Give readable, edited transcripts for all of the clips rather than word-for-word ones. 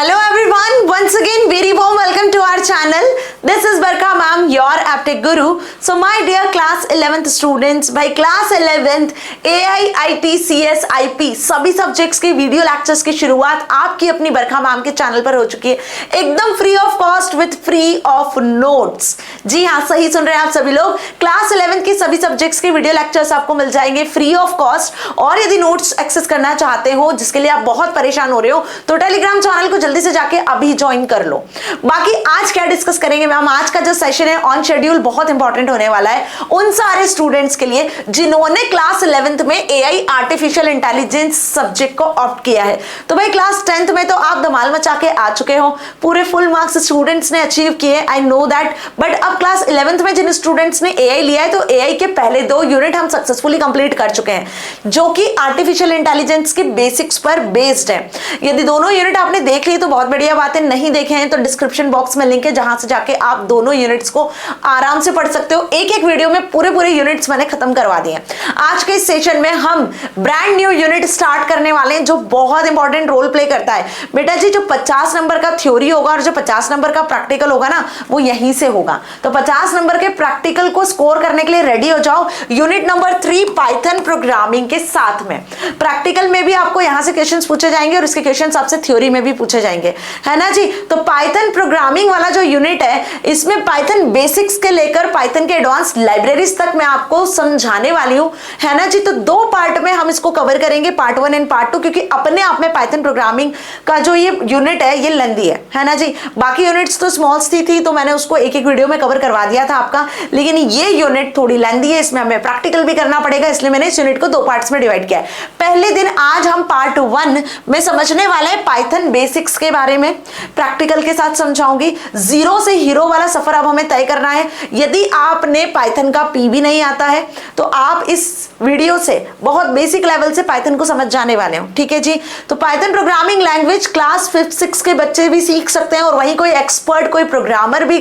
Hello everyone, once again very warm welcome to our channel. This is Barkha ma'am, your aptech guru. So my dear class 11th students, by class 11th AI, IT, CS, IP सभी subjects के video lectures की शुरुआत आपकी अपनी बरखा ma'am के channel पर हो चुकी है, एकदम free of cost with free of notes. जी हाँ, सही सुन रहे हैं आप सभी लोग। क्लास 11th के सभी सब्जेक्ट्स के वीडियो लेक्चर्स आपको मिल जाएंगे फ्री ऑफ कॉस्ट। और यदि नोट्स एक्सेस करना चाहते हो, जिसके लिए आप बहुत परेशान हो रहे हो, तो टेलीग्राम चैनल को जल्दी से जाके अभी ज्वाइन कर लो। बाकी आज क्या डिस्कस करेंगे मैम, आज का जो सेशन है ऑन शेड्यूल बहुत इंपॉर्टेंट होने वाला है उन सारे स्टूडेंट्स के लिए जिन्होंने क्लास 11th में एआई आर्टिफिशियल इंटेलिजेंस सब्जेक्ट को ऑप्ट किया है। तो भाई क्लास 10th में तो आप धमाल मचा के आ चुके हो, पूरे फुल मार्क्स स्टूडेंट्स ने अचीव किए, आई नो दैट। बट अब क्लास 11th में जिन स्टूडेंट्स ने एआई लिया है, तो एआई के पहले 2 यूनिट हम सक्सेसफुली कंप्लीट कर चुके हैं, जो कि आर्टिफिशियल इंटेलिजेंस के बेसिक्स पर बेस्ड है। यदि दोनों यूनिट आपने देख ली तो बहुत बढ़िया बात है, नहीं देखे हैं तो डिस्क्रिप्शन बॉक्स में लिंक है, जहां से जाके आप दोनों यूनिट्स को आराम से पढ़ सकते हो। एक एक वीडियो में पूरे यूनिट्स मैंने खत्म करवा दिए हैं। आज के इस सेशन में हम ब्रांड न्यू यूनिट स्टार्ट करने वाले हैं, जो बहुत इंपॉर्टेंट रोल प्ले करता है। बेटा जी, जो 50 नंबर का थ्योरी होगा और जो 50 नंबर का प्रैक्टिकल होगा ना, वो यहीं से होगा। तो 50 नंबर के प्रैक्टिकल को स्कोर करने के लिए रेडी हो जाओ यूनिट नंबर 3 पाइथन प्रोग्रामिंग के साथ में। प्रैक्टिकल में भी आपको यहां से क्वेश्चंस पूछे जाएंगे और इसके क्वेश्चंस आपसे थ्योरी में भी पूछे जाएंगे, है ना जी। तो पाइथन प्रोग्रामिंग वाला जो यूनिट है, इसमें पाइथन बेसिक्स के लेकर पाइथन के एडवांस लाइब्रेरीज तक मैं आपको समझाने वाली हूं, है ना जी। तो 2 पार्ट में हम इसको कवर करेंगे, पार्ट 1 एंड पार्ट 2, क्योंकि अपने आप में पाइथन प्रोग्रामिंग का जो ये यूनिट है ये लेंथी है ना जी। बाकी यूनिट्स तो स्मॉल थी तो मैंने उसको एक वीडियो में कवर करवा दिया था आपका, लेकिन ये यूनिट थोड़ी लेंथी है, इसमें हमें प्रैक्टिकल भी करना पड़ेगा, इसलिए मैंने इस यूनिट को 2 पार्ट्स में डिवाइड किया है। पहले दिन आज हम पार्ट 1 में समझने वाले हैं पाइथन बेसिक्स के बारे में, प्रैक्टिकल के साथ समझाऊंगी। 0 से हीरो वाला सफर अब हमें तय करना है। यदि आपने पाइथन का पी भी नहीं आता है तो आप इस वीडियो से बहुत बेसिक लेवल से पाइथन को समझ जाने वाले हो, ठीक है जी। तो पाइथन प्रोग्रामिंग लैंग्वेज क्लास 5, 6 के बच्चे भी सीख सकते हैं, और वहीं कोई एक्सपर्ट, कोई प्रोग्रामर भी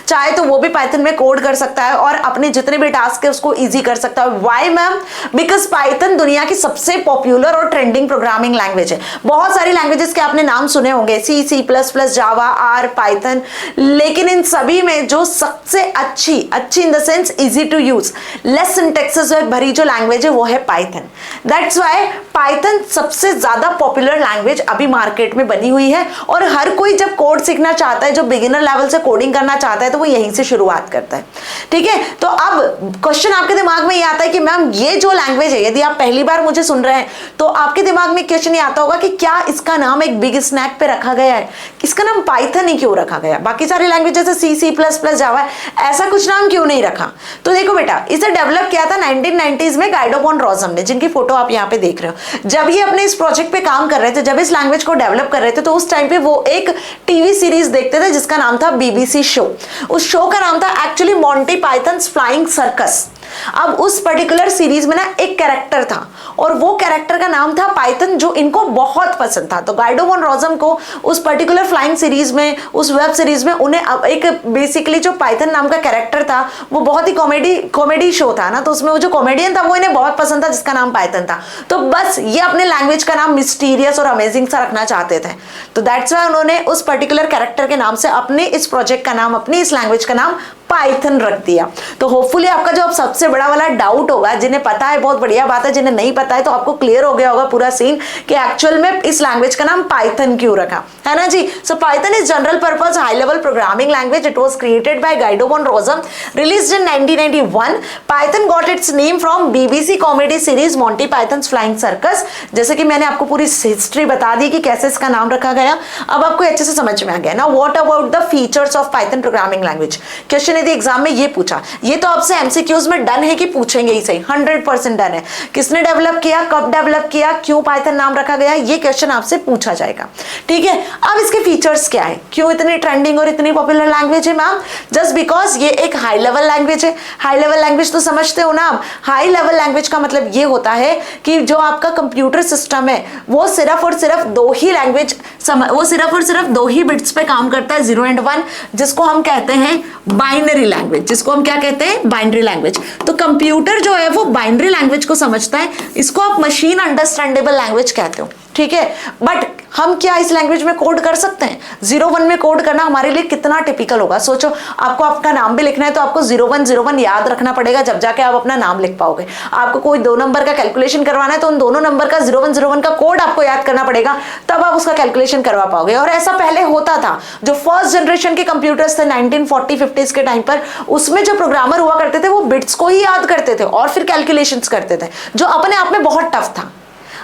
चाहे तो वो भी पाइथन में कोड कर सकता है और अपने जितने भी टास्क है उसको इजी कर सकता है। Why ma'am? बिकॉज पाइथन दुनिया की सबसे पॉपुलर और ट्रेंडिंग प्रोग्रामिंग लैंग्वेज है। बहुत सारी लैंग्वेजेस के आपने नाम सुने होंगे, C, C++, Java, R, Python, लेकिन इन सभी में जो सबसे अच्छी in the sense easy to use, less syntaxes भरी जो लैंग्वेज है वो है पाइथन। दैट्स व्हाई पाइथन सबसे ज्यादा पॉपुलर लैंग्वेज अभी मार्केट में बनी हुई है, और हर कोई जब कोड सीखना चाहता है, जो बिगिनर लेवल से कोडिंग करना चाहता है, तो वो यहीं से शुरुआत करता है, ठीक है। तो अब क्वेश्चन आपके दिमाग में ये आता है कि मैम ये जो लैंग्वेज है, यदि आप पहली बार मुझे सुन रहे हैं तो आपके दिमाग में क्वेश्चन ये आता होगा कि क्या इसका नाम एक बिग स्नैक पे रखा गया है, इसका नाम पाइथन ही क्यों रखा गया, बाकी सारी लैंग्वेज जैसे C++, जावा, ऐसा कुछ नाम क्यों नहीं रखा। तो देखो बेटा, इसे डेवलप किया था 1990s में गाइडो वॉन रोजम ने, जिनकी फोटो आप यहाँ पे देख रहे हो। जब ये अपने इस प्रोजेक्ट पे काम कर रहे थे, जब इस लैंग्वेज को डेवलप कर रहे थे, तो उस टाइम पे वो एक टीवी सीरीज देखते थे जिसका नाम था BBC शो। उस शो का नाम था actually Monty Python's flying circus. अब उस पर्टिकुलर सीरीज में ना एक कैरेक्टर था, और वो कैरेक्टर का नाम था पाइथन, जो इनको बहुत पसंद था। तो गाइडो वॉन रोजम को उस पर्टिकुलर फ्लाइंग सीरीज में, उस वेब सीरीज में, उन्हें एक बेसिकली जो पाइथन नाम का कैरेक्टर था, वो बहुत ही कॉमेडी शो था ना, तो उसमें वो जो कॉमेडियन था वो इन्हें बहुत पसंद था, जिसका नाम पाइथन था। तो बस ये अपने लैंग्वेज का नाम मिस्टीरियस और अमेजिंग सा रखना चाहते थे, तो दैट्स व्हाई उन्होंने उस पर्टिकुलर कैरेक्टर के नाम से अपने इस प्रोजेक्ट का नाम, अपनी इस लैंग्वेज का नाम पाइथन रख दिया। तो होपफुली आपका जो अब सबसे बड़ा वाला डाउट होगा, जिन्हें पता है बहुत बढ़िया बात है, जिन्हें नहीं पता है तो आपको क्लियर हो गया होगा पूरा सीन कि एक्चुअल में इस लैंग्वेज का नाम पाइथन क्यों रखा, है ना जी। So Python is general purpose high level programming language. It was created by Guido van Rossum, released in 1991। Python got its name from BBC comedy series Monty Python's flying circus. जैसे कि मैंने आपको पूरी हिस्ट्री बता दी कि कैसे इसका नाम रखा गया, अब आपको अच्छे से समझ में आ गया ना। What about the features of Python programming language, question यदि एग्जाम में ये पूछा, ये तो आपसे MCQs में डन है कि पूछेंगे ही सही, 100% डन है। किसने डेवलप किया, कब डेवलप किया, क्यों पाइथन नाम रखा गया, ये क्वेश्चन आपसे पूछा जाएगा, ठीक है। अब इसके फीचर्स क्या है, क्यों इतनी ट्रेंडिंग और इतनी पॉपुलर लैंग्वेज है मैम? जस्ट बिकॉज ये एक हाई लेवल लैंग्वेज है। हाई लेवल लैंग्वेज तो समझते हो ना आप, हाई लेवल लैंग्वेज का मतलब ये होता है कि जो आपका कंप्यूटर सिस्टम है वो सिर्फ और सिर्फ 2 ही लैंग्वेज, वो सिर्फ और सिर्फ 2 ही बिट्स पे काम करता है, 0 and 1, जिसको हम कहते हैं बाइनरी लैंग्वेज, जिसको हम क्या कहते हैं, बाइनरी लैंग्वेज। तो कंप्यूटर जो है वो बाइनरी लैंग्वेज को समझता है, इसको आप मशीन अंडरस्टैंडेबल लैंग्वेज कहते हो। ठीक है, बट हम क्या इस लैंग्वेज में कोड कर सकते हैं? 01 में कोड करना हमारे लिए कितना टिपिकल होगा। सोचो, आपको आपका नाम भी लिखना है तो आपको 0101 याद रखना पड़ेगा, जब जाके आप अपना नाम लिख पाओगे। आपको कोई 2 नंबर का कैलकुलेशन करवाना है तो उन दोनों नंबर का 0101 का कोड आपको याद करना पड़ेगा, तब आप उसका कैलकुलेशन करवा पाओगे। और ऐसा पहले होता था, जो फर्स्ट जनरेशन के कंप्यूटर्स थे 1940-50s के टाइम पर, उसमें जो प्रोग्रामर हुआ करते थे वो बिट्स को ही याद करते थे और फिर कैलकुलेशंस करते थे, जो अपने आप में बहुत टफ था।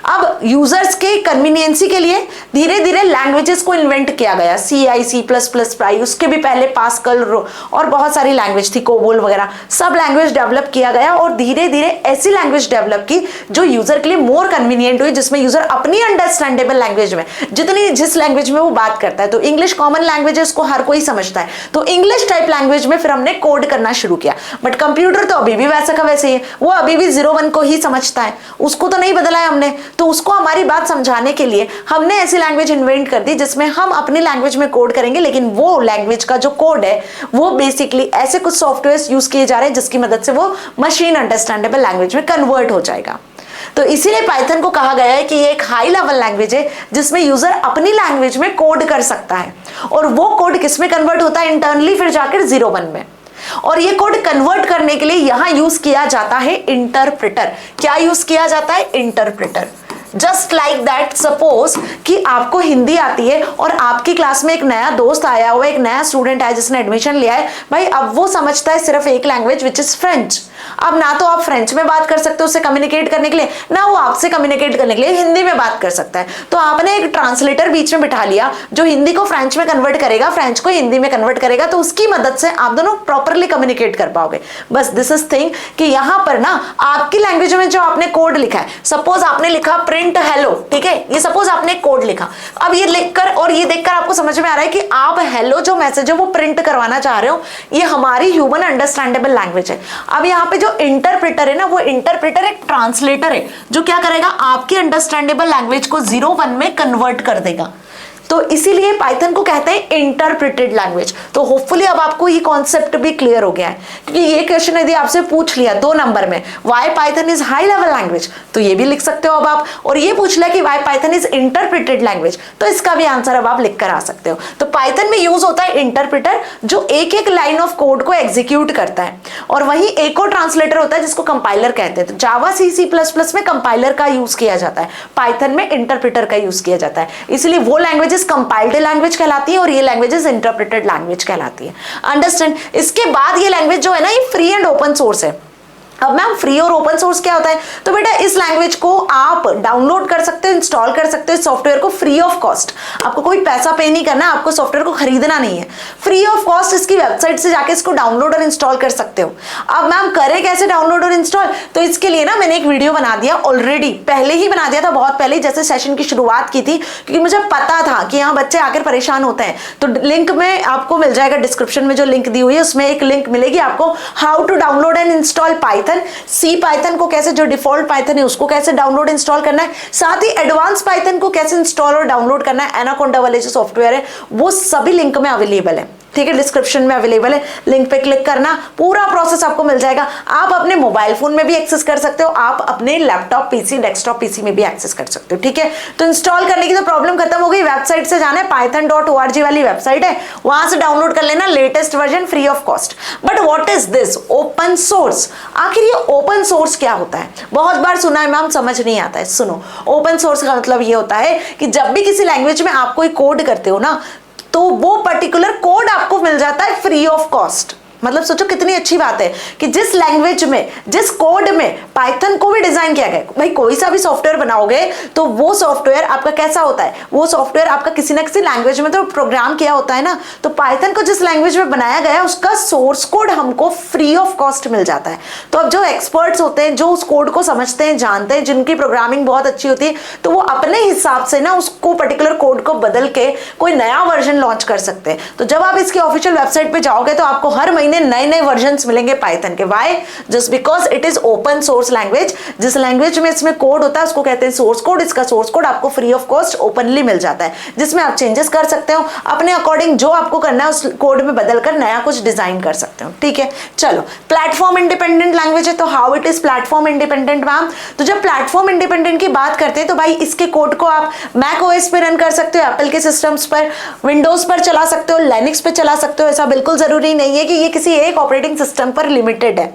अब यूजर्स के कन्वीनियंसी के लिए धीरे धीरे लैंग्वेजेस को इन्वेंट किया गया, CI, C++, पाई, उसके भी पहले पास्कल और बहुत सारी लैंग्वेज थी, कोबोल वगैरह, सब लैंग्वेज डेवलप किया गया और धीरे धीरे ऐसी लैंग्वेज डेवलप की जो यूजर के लिए मोर कन्वीनियंट हुई, जिसमें यूजर अपनी अंडरस्टैंडेबल लैंग्वेज में, जिस लैंग्वेज में वो बात करता है, तो इंग्लिश कॉमन लैंग्वेज है, उसको हर कोई समझता है, तो इंग्लिश टाइप लैंग्वेज में फिर हमने कोड करना शुरू किया। बट कंप्यूटर तो अभी भी वैसा का वैसे ही है, वो अभी भी 01 को ही समझता है, उसको तो नहीं बदला है हमने। तो उसको हमारी बात समझाने के लिए हमने ऐसी लैंग्वेज इन्वेंट कर दी जिसमें हम अपनी लैंग्वेज में कोड करेंगे, लेकिन वो लैंग्वेज का जो कोड है वो बेसिकली ऐसे कुछ सॉफ्टवेयर यूज किए जा रहे हैं जिसकी मदद से वो मशीन अंडरस्टैंडेबल लैंग्वेज में कन्वर्ट हो जाएगा। तो इसीलिए पाइथन को कहा गया है कि ये एक हाई लेवल लैंग्वेज है जिसमें यूजर अपनी लैंग्वेज में कोड कर सकता है, और वो कोड किसमें कन्वर्ट होता है? इंटरनली, फिर जाकर 01 में। और ये कोड कन्वर्ट करने के लिए यहां यूज किया जाता है इंटरप्रेटर। क्या यूज किया जाता है? Interpreter. Just like that, suppose कि आपको हिंदी आती है और आपकी क्लास में एक नया दोस्त आया हुआ, एक नया स्टूडेंट आया जिसने एडमिशन लिया है, भाई अब वो समझता है सिर्फ एक लैंग्वेज विच इज फ्रेंच। अब ना तो आप फ्रेंच में बात कर सकते हो उससे कम्युनिकेट करने के लिए, ना वो आपसे कम्युनिकेट करने के लिए हिंदी में बात कर सकता है। तो आपने एक ट्रांसलेटर बीच में बिठा लिया जो हिंदी को फ्रेंच में कन्वर्ट करेगा, फ्रेंच को हिंदी में कन्वर्ट करेगा, तो उसकी मदद से आप दोनों प्रॉपरली कम्युनिकेट कर पाओगे। बस दिस इज थिंग कि यहां पर ना आपकी लैंग्वेज में जो आपने कोड लिखा है, सपोज आपने लिखा प्रिंट हेलो, ठीक है, ये सपोज आपने कोड लिखा, अब ये लिखकर और ये देखकर आपको समझ में आ रहा है कि आप हेलो जो मैसेज है वो प्रिंट करवाना चाह रहे हो, ये हमारी ह्यूमन अंडरस्टैंडेबल लैंग्वेज है। अब यहाँ पे जो इंटरप्रेटर है ना, वो इंटरप्रेटर एक ट्रांसलेटर है जो क्या करेगा, आपकी अंडरस्टैंडेबल लैंग्वेज को 01 में कन्वर्ट कर देगा। तो इसीलिए पाइथन को कहते हैं इंटरप्रेटेड लैंग्वेज। तो होपफुली अब आपको ये कॉन्सेप्ट भी क्लियर हो गया है, क्योंकि ये क्वेश्चन यदि आपसे पूछ लिया 2 नंबर में, why Python is high level language, तो ये भी लिख सकते हो अब आप, और ये पूछ लिया कि why Python is interpreted language, तो इसका भी आंसर अब आप लिख कर आ सकते हो। तो पाइथन में यूज होता है इंटरप्रेटर जो एक एक लाइन ऑफ कोड को एग्जीक्यूट करता है, और वहीं एक और ट्रांसलेटर होता है जिसको कंपाइलर कहते हैं। तो जावा C++ में कंपाइलर का यूज किया जाता है, पाइथन में इंटरप्रेटर का यूज किया जाता है, इसलिए वो लैंग्वेजेस कंपाइल्ड लैंग्वेज कहलाती है और ये लैंग्वेजेस इंटरप्रेटेड लैंग्वेज कहलाती है। अंडरस्टैंड? इसके बाद ये लैंग्वेज जो है ना, ये फ्री एंड ओपन सोर्स है। अब मैम फ्री और ओपन सोर्स क्या होता है? तो बेटा इस लैंग्वेज को आप डाउनलोड कर सकते हो, इंस्टॉल कर सकते हो, इस सॉफ्टवेयर को फ्री ऑफ कॉस्ट, आपको कोई पैसा पे नहीं करना, आपको सॉफ्टवेयर को खरीदना नहीं है, फ्री ऑफ कॉस्ट इसकी वेबसाइट से जाके इसको डाउनलोड और इंस्टॉल कर सकते हो। अब मैम करें कैसे डाउनलोड और इंस्टॉल? तो इसके लिए ना मैंने एक वीडियो बना दिया, ऑलरेडी पहले ही बना दिया था, बहुत पहले जैसे सेशन की शुरुआत की थी, क्योंकि मुझे पता था कि यहाँ बच्चे आकर परेशान होते हैं। तो लिंक में आपको मिल जाएगा, डिस्क्रिप्शन में जो लिंक दी हुई है उसमें एक लिंक मिलेगी आपको, how to download and install Python. See Python को कैसे, जो डिफॉल्ट पाइथन है उसको कैसे डाउनलोड इंस्टॉल करना है, साथ ही एडवांस पाइथन को कैसे इंस्टॉल और डाउनलोड करना है, एनाकोंडा वाले जो सॉफ्टवेयर है वो सभी लिंक में अवेलेबल है, ठीक है, डिस्क्रिप्शन में अवेलेबल है, लिंक पे क्लिक करना, पूरा प्रोसेस आपको मिल जाएगा। आप अपने मोबाइल फोन में भी एक्सेस कर सकते हो, आप अपने लैपटॉप पीसी, डेस्कटॉप पीसी में भी एक्सेस कर सकते हो, ठीक है। तो इंस्टॉल करने की तो प्रॉब्लम खत्म हो गई, वेबसाइट से जाना है, python.org वाली वेबसाइट है, वहां से डाउनलोड कर लेना latest version free of cost. But what is this open source? आखिर ये ओपन सोर्स क्या होता है? बहुत बार सुना है मैम, समझ नहीं आता है। सुनो, ओपन सोर्स का मतलब ये होता है कि जब भी किसी लैंग्वेज में आप कोई कोड करते हो ना, तो वो पर्टिकुलर कोड आपको मिल जाता है फ्री ऑफ कॉस्ट। मतलब सोचो कितनी अच्छी बात है कि जिस लैंग्वेज में, जिस कोड में पाइथन को भी डिजाइन किया गया, भाई कोई सा भी सॉफ्टवेयर बनाओगे तो वो सॉफ्टवेयर आपका कैसा होता है, वो सॉफ्टवेयर आपका किसी न किसी लैंग्वेज में तो प्रोग्राम किया होता है ना। तो पाइथन को जिस लैंग्वेज में बनाया गया है उसका सोर्स कोड हमको फ्री ऑफ कॉस्ट मिल जाता है। तो अब जो एक्सपर्ट्स होते हैं, जो उस कोड को समझते हैं, जानते हैं, जिनकी प्रोग्रामिंग बहुत अच्छी होती है, तो वो अपने हिसाब से ना उसको पर्टिकुलर कोड को बदल के कोई नया वर्जन लॉन्च कर सकते हैं। तो जब आप इसकी ऑफिशियल वेबसाइट पे जाओगे तो आपको हर महीने महीने नए नए वर्जन्स मिलेंगे पाइथन के। Why? Just because it is open source language. जिस लैंग्वेज में इसमें कोड होता है उसको कहते हैं सोर्स कोड। इसका सोर्स कोड आपको फ्री ऑफ कॉस्ट ओपनली मिल जाता है, जिसमें आप चेंजेस कर सकते हो अपने अकॉर्डिंग, जो आपको करना है उस कोड में बदलकर नया कुछ डिजाइन कर सकते हो। ठीक है, चलो प्लेटफॉर्म इंडिपेंडेंट लैंग्वेज है, तो how it is platform independent ma'am? तो जब प्लेटफॉर्म इंडिपेंडेंट की बात करते हैं तो भाई इसके कोड को आप मैक ओएस पे रन कर सकते हो, एप्पल के सिस्टम्स पर, विंडोज पर चला सकते हो, लिनक्स पे चला सकते हो। ऐसा बिल्कुल जरूरी नहीं है कि ये किसी एक ऑपरेटिंग सिस्टम पर लिमिटेड है,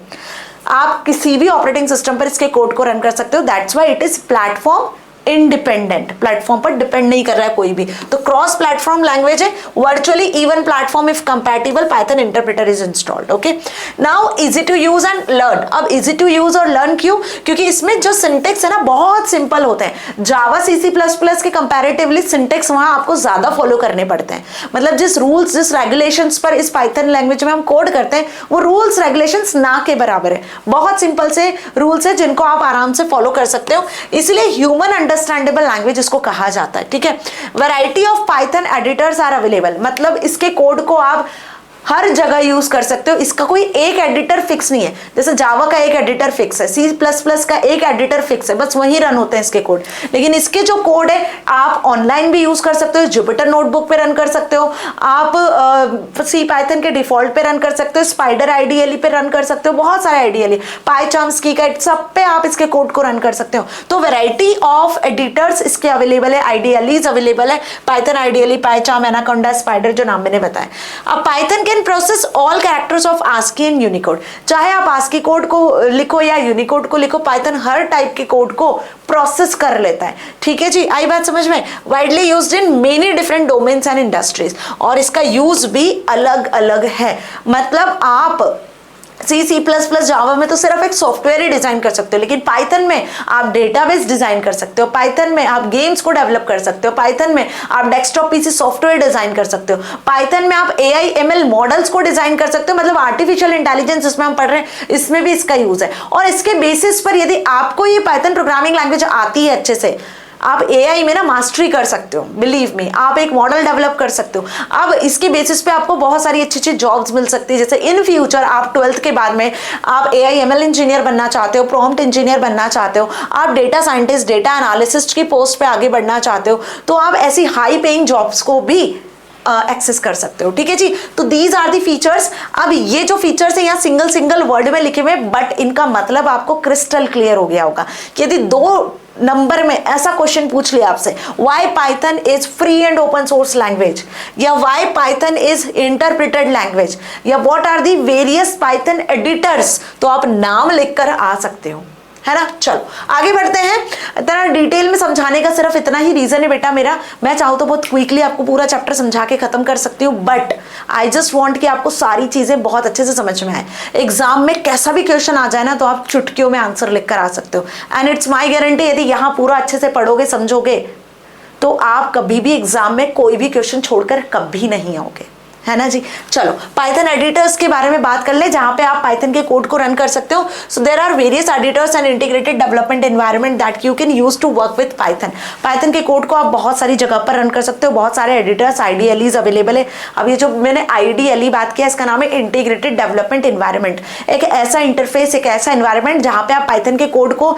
आप किसी भी ऑपरेटिंग सिस्टम पर इसके कोड को रन कर सकते हो। That's why it is platform independent, platform पर डिपेंड नहीं कर रहा है कोई भी। तो क्रॉस प्लेटफॉर्म लैंग्वेज है, virtually even platform if compatible Python interpreter is installed. Okay, now easy to use and learn. अब इजी टू यूज और लर्न क्यों? क्योंकि इसमें जो सिंटेक्स है ना बहुत सिंपल होते हैं। जावा C++ के कंपैरेटिवली सिंटेक्स वहां आपको ज्यादा फॉलो करने पड़ते हैं। मतलब जिस रूल्स जिस रेगुलेशंस पर इस पाइथन लैंग्वेज में हम कोड करते हैं वो रूल्स रेगुलेशंस ना के बराबर है। बहुत सिंपल से रूल्स है जिनको आप आराम से फॉलो कर सकते हो, इसलिए ह्यूमन अंडरस्टैंडेबल लैंग्वेज इसको कहा जाता है। ठीक है, variety of Python editors are available, मतलब इसके कोड को आप हर जगह यूज कर सकते हो। इसका कोई एक एडिटर फिक्स नहीं है, जैसे जावा का एक एडिटर फिक्स है, C++ का एक एडिटर फिक्स है, बस वही रन होते हैं इसके कोड। लेकिन इसके जो कोड है आप ऑनलाइन भी यूज कर सकते हो, जुपिटर नोटबुक पे रन कर सकते हो, आप सी पाइथन के डिफॉल्ट पे रन कर सकते हो, स्पाइडर आईडीएलई पे रन कर सकते हो, बहुत सारे आईडीएलई, पाइचार्म, स्कीकैट, सब पे आप इसके कोड को रन कर सकते हो। तो वेराइटी ऑफ एडिटर्स इसके अवेलेबल है, आईडीएलईज अवेलेबल है, पाइथन आईडीएलई, पाइचार्म, एनाकोंडा, स्पाइडर, जो नाम मैंने बताया। अब पाइथन के process all characters of ASCII and Unicode, चाहे आप ASCII कोड को लिखो या यूनिकोड को लिखो, पाइथन हर टाइप के कोड को प्रोसेस कर लेता है। ठीक है जी, आई बात समझ में? Widely used in many different domains and industries, और इसका यूज भी अलग अलग है। मतलब आप C++ जावा में तो सिर्फ एक सॉफ्टवेयर ही डिजाइन कर सकते हो, लेकिन पाइथन में आप डेटाबेस डिजाइन कर सकते हो, पाइथन में आप गेम्स को डेवलप कर सकते हो, पाइथन में आप डेस्कटॉप पीसी सॉफ्टवेयर डिजाइन कर सकते हो, पाइथन में आप AI ML मॉडल्स को डिजाइन कर सकते हो। मतलब आर्टिफिशियल इंटेलिजेंस जिसमें हम पढ़ रहे हैं इसमें भी इसका यूज है। और इसके बेसिस पर यदि आपको ये पाइथन प्रोग्रामिंग लैंग्वेज आती है अच्छे से, आप AI में ना मास्टरी कर सकते हो, बिलीव मी, आप एक मॉडल डेवलप कर सकते हो। अब इसके बेसिस पे आपको बहुत सारी अच्छी अच्छी जॉब्स मिल सकती है। जैसे इन फ्यूचर आप 12th के बाद में आप AI ML इंजीनियर बनना चाहते हो, प्रॉम्प्ट इंजीनियर बनना चाहते हो, आप डेटा साइंटिस्ट, डेटा एनालिसिस्ट की पोस्ट पे आगे बढ़ना चाहते हो, तो आप ऐसी हाई पेइंग जॉब्स को भी एक्सेस कर सकते हो। ठीक है जी, तो दीज आर दी फीचर्स। अब ये जो फीचर्स है यहाँ सिंगल सिंगल वर्ड में लिखे हुए, बट इनका मतलब आपको क्रिस्टल क्लियर हो गया होगा। यदि 2 नंबर में ऐसा क्वेश्चन पूछ लिया आपसे, why Python is free and open source language, या why Python is interpreted language, या what are the various Python editors, तो आप नाम लिखकर आ सकते हो, है ना। चलो आगे बढ़ते हैं। इतना डिटेल में समझाने का सिर्फ इतना ही रीजन है बेटा मेरा, मैं चाहूँ तो बहुत क्विकली आपको पूरा चैप्टर समझा के खत्म कर सकती हूँ, बट आई जस्ट वांट कि आपको सारी चीजें बहुत अच्छे से समझ में आए। एग्जाम में कैसा भी क्वेश्चन आ जाए ना तो आप चुटकियों में आंसर लिख कर आ सकते हो, एंड इट्स माई गारंटी, यदि यहाँ पूरा अच्छे से पढ़ोगे समझोगे तो आप कभी भी एग्जाम में कोई भी क्वेश्चन छोड़कर कभी नहीं आओगे, है ना जी। चलो पाइथन एडिटर्स के बारे में बात कर ले, जहां पे आप पाइथन के कोड को रन कर सकते हो। So there are various editors and integrated development environment that you can use to work with Python. Python के कोड को आप बहुत सारी जगह पर रन कर सकते हो, बहुत सारे एडिटर्स, आईडीएलईज अवेलेबल है। अब ये जो मैंने आईडीएलई बात किया, इसका नाम है इंटीग्रेटेड डेवलपमेंट एनवायरनमेंट। एक ऐसा इंटरफेस, एक ऐसा एनवायरनमेंट जहां पे आप पाइथन के कोड को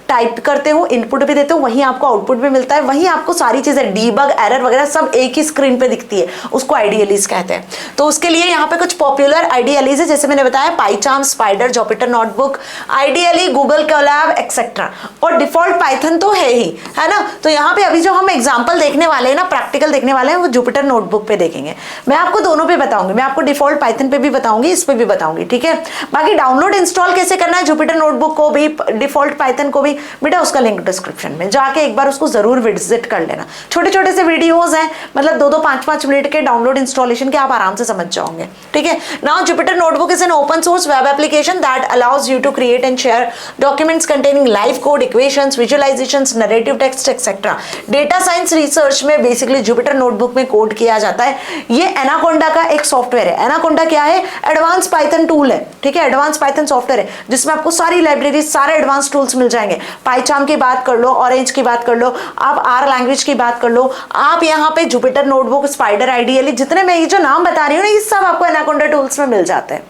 टाइप करते हो, इनपुट भी देते हो, वहीं आपको आउटपुट भी मिलता है, वहीं आपको सारी चीजें डीबग, एरर वगैरह सब एक ही स्क्रीन पे दिखती है, उसको आईडीएलईज कहते हैं। तो उसके लिए यहाँ पे कुछ पॉपुलर आईडीएलईज है, जैसे मैंने बताया PyCharm, Spyder, Jupyter notebook, IDLE, Google Colab etcetera, और डिफॉल्ट पाइथन तो है ही, है ना। तो यहाँ पे अभी जो हम एग्जांपल देखने वाले हैं ना, प्रैक्टिकल देखने वाले हैं, वो जुपिटर नोटबुक पे देखेंगे। मैं आपको दोनों पे बताऊंगी, मैं आपको डिफॉल्ट पाइथन पे भी बताऊंगी, इस पे भी बताऊंगी, ठीक है। बाकी डाउनलोड इंस्टॉल कैसे करना है जुपिटर नोटबुक को भी, डिफॉल्ट पाइथन को भी, बेटा उसका लिंक डिस्क्रिप्शन में, जाके एक बार उसको जरूर विजिट कर लेना। छोटे छोटे से वीडियोज हैं, मतलब 2-2, 5-5 मिनट के डाउनलोड इंस्टॉलेशन के, आप आराम से समझ जाओगे, ठीक है। Now Jupyter notebook is an open source web application that allows you to create and share documents containing live code, equations, visualizations, narrative text etcetera. Data science research में बेसिकली जुपिटर नोटबुक में code किया जाता है। ये anaconda का एक software है। Anaconda क्या है? एडवांस पाइथन टूल है, ठीक है, एडवांस पाइथन सॉफ्टवेयर है, जिसमें आपको सारी लाइब्रेरी, सारे एडवांस टूल्स मिल जाएंगे। पाइचार्म की बात कर लो, ऑरेंज की बात कर लो, आप आर लैंग्वेज की बात कर लो, आप यहाँ पे जुपिटर नोटबुक, स्पाइडर, आईडीएलई, जितने मैं ये जो नाम बता रही हूँ ना, ये सब आपको एनाकोंडा टूल्स में मिल जाते हैं।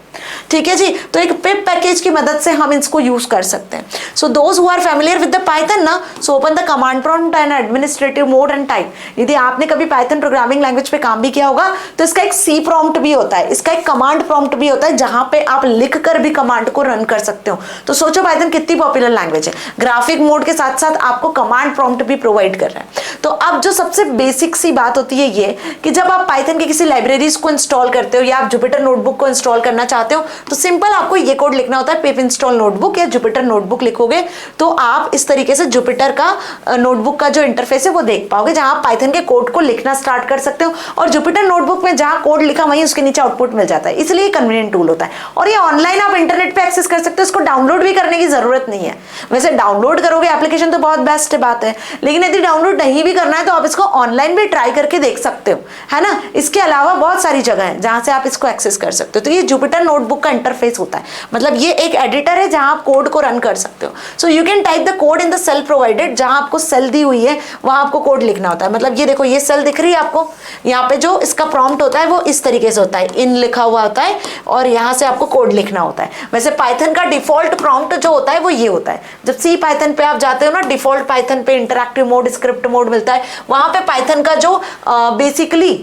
ठीक है जी। तो एक पिप पैकेज की मदद से हम इसको यूज कर सकते हैं। So those who are familiar with the Python ना, so open the command prompt and administrative mode and type. यदि आपने कभी पाइथन प्रोग्रामिंग लैंग्वेज पे काम भी किया होगा तो इसका एक सी प्रॉम्प्ट भी होता है, इसका एक कमांड प्रॉम्प्ट भी होता है, जहां पे आप लिख कर भी कमांड को रन कर सकते हो। तो सोचो पाइथन कितनी पॉपुलर लैंग्वेज है, ग्राफिक मोड के साथ साथ आपको कमांड प्रॉम्प्ट भी प्रोवाइड कर रहा है। तो अब जो सबसे बेसिक सी बात होती है ये कि जब आप पाइथन की किसी लाइब्रेरीज को इंस्टॉल करते हो या आप जुपिटर नोटबुक को इंस्टॉल करना चाहते हो तो सिंपल आपको ये कोड लिखना होता है, पिप इंस्टॉल नोटबुक या जुपिटर नोटबुक लिखोगे तो आप इस तरीके से जुपिटर का नोटबुक का जो इंटरफेस है वो देख पाओगे, जहां आप पाइथन के कोड को लिखना स्टार्ट कर सकते हो। और जुपिटर नोटबुक में जहां कोड लिखा वहीं उसके नीचे आउटपुट मिल जाता है, इसलिए कन्वीनियंट टूल होता है। और ये ऑनलाइन आप इंटरनेट पे एक्सेस कर सकते हो, इसको डाउनलोड भी करने की जरूरत नहीं है। वैसे डाउनलोड करोगे एप्लीकेशन तो बहुत बेस्ट बात है, लेकिन यदि डाउनलोड नहीं भी करना है तो आप इसको ऑनलाइन भी ट्राई करके देख सकते हो, है ना। इसके अलावा बहुत सारी जगह है जहां से आप इसको एक्सेस कर सकते हो। तो ये जुपिटर नोटबुक का इंटरफेस होता है, मतलब ये एक एडिटर है जहां आप कोड को रन कर सकते हो। So you can type the code in the cell provided, जहां आपको सेल दी हुई है वहां आपको कोड लिखना होता है। मतलब ये देखो, ये सेल दिख रही है आपको, यहाँ पे जो इसका प्रॉम्प्ट होता है वो इस तरीके से होता है, इन लिखा हुआ होता है और यहाँ से आपको कोड लिखना होता है। वैसे पाइथन का डिफॉल्ट प्रॉम्प्ट जो होता है वो ये होता है। जब सी पाइथन पे आप जाते हो ना, डिफॉल्ट पाइथन पे इंटरैक्टिव मोड, स्क्रिप्ट मोड मिलता है, वहां पे पाइथन का जो बेसिकली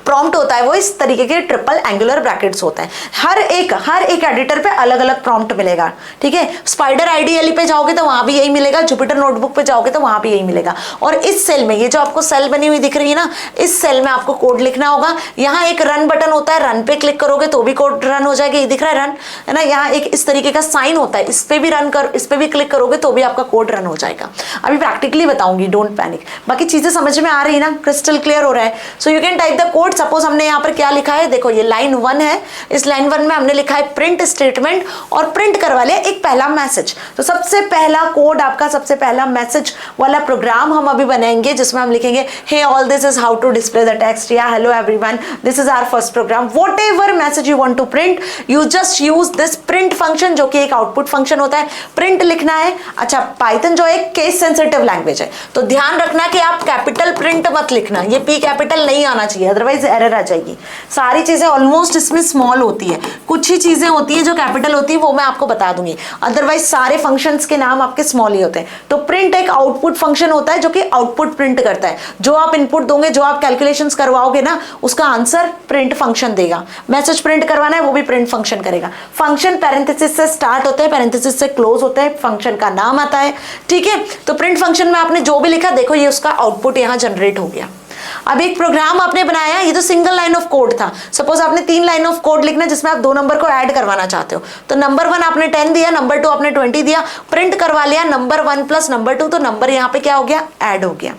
प्रॉम्प्ट होता है वो इस तरीके के ट्रिपल एंगुलर ब्रैकेट्स होते हैं। हर एक एडिटर पे अलग अलग प्रॉम्प्ट मिलेगा, ठीक है। स्पाइडर आईडीएल पे जाओगे तो वहां भी यही मिलेगा, जुपिटर नोटबुक पे जाओगे तो वहां भी यही मिलेगा। और इस सेल में, ये जो आपको सेल बनी हुई दिख रही है ना, इस सेल में आपको कोड लिखना होगा। यहाँ एक रन बटन होता है, रन पे क्लिक करोगे तो भी कोड रन हो जाएगा, ये दिख रहा है रन, है ना। यहाँ एक इस तरीके का साइन होता है, इस पे भी इस पे भी क्लिक करोगे तो भी आपका कोड रन हो जाएगा। अभी प्रैक्टिकली बताऊंगी, डोंट पैनिक। बाकी चीजें समझ में आ रही है ना, क्रिस्टल क्लियर हो रहा है। सो you can type the code. Suppose हमने यहाँ पर क्या लिखा है, देखो ये लाइन 1 है, इस लाइन 1 में हमने लिखा है प्रिंट स्टेटमेंट और प्रिंट करवा लिया एक पहला मैसेज। तो सबसे पहला कोड आपका, सबसे पहला मैसेज वाला प्रोग्राम हम अभी बनाएंगे, जिसमें हम लिखेंगे hey all this is how to display the text, या hello everyone this is our first program. Whatever message you want to print, you just use this print function, जो कि एक आउटपुट फंक्शन होता है। Print लिखना है। अच्छा, Python जो एक केस सेंसिटिव लैंग्वेज है, तो ध्यान रखना कि आप कैपिटल प्रिंट मत लिखना, ये पी कैपिटल नहीं आना चाहिए, अदरवाइज एरर आ जाएगी। सारी चीजें ऑलमोस्ट इसमें स्मॉल होती है, कुछ ही चीजें होती है जो कैपिटल होती है, वो मैं आपको बता दूंगी, अदरवाइज सारे फंक्शंस के नाम आपके स्मॉल ही होते हैं। तो प्रिंट एक आउटपुट फंक्शन होता है जो कि आउटपुट प्रिंट करता है। जो आप इनपुट दोगे, जो आप कैलकुलेशंस करवाओगे ना, उसका आंसर प्रिंट फंक्शन देगा। मैसेज प्रिंट करवाना है, वो भी प्रिंट फंक्शन करेगा। फंक्शन पैरेंथेसिस से स्टार्ट होता है, पैरेंथेसिस से क्लोज होता है, फंक्शन का नाम आता है, ठीक है। तो प्रिंट फंक्शन में आपने जो भी लिखा, देखो ये उसका आउटपुट यहाँ जनरेट हो गया। अब एक प्रोग्राम आपने बनाया, ये तो सिंगल लाइन ऑफ कोड था। सपोज आपने 3 लाइन ऑफ कोड लिखना है जिसमें आप 2 नंबर को ऐड करवाना चाहते हो। तो नंबर 1 आपने 10 दिया, नंबर 2 आपने 20 दिया, प्रिंट करवा लिया नंबर 1 प्लस नंबर 2, तो नंबर यहाँ पे क्या हो गया, ऐड हो गया।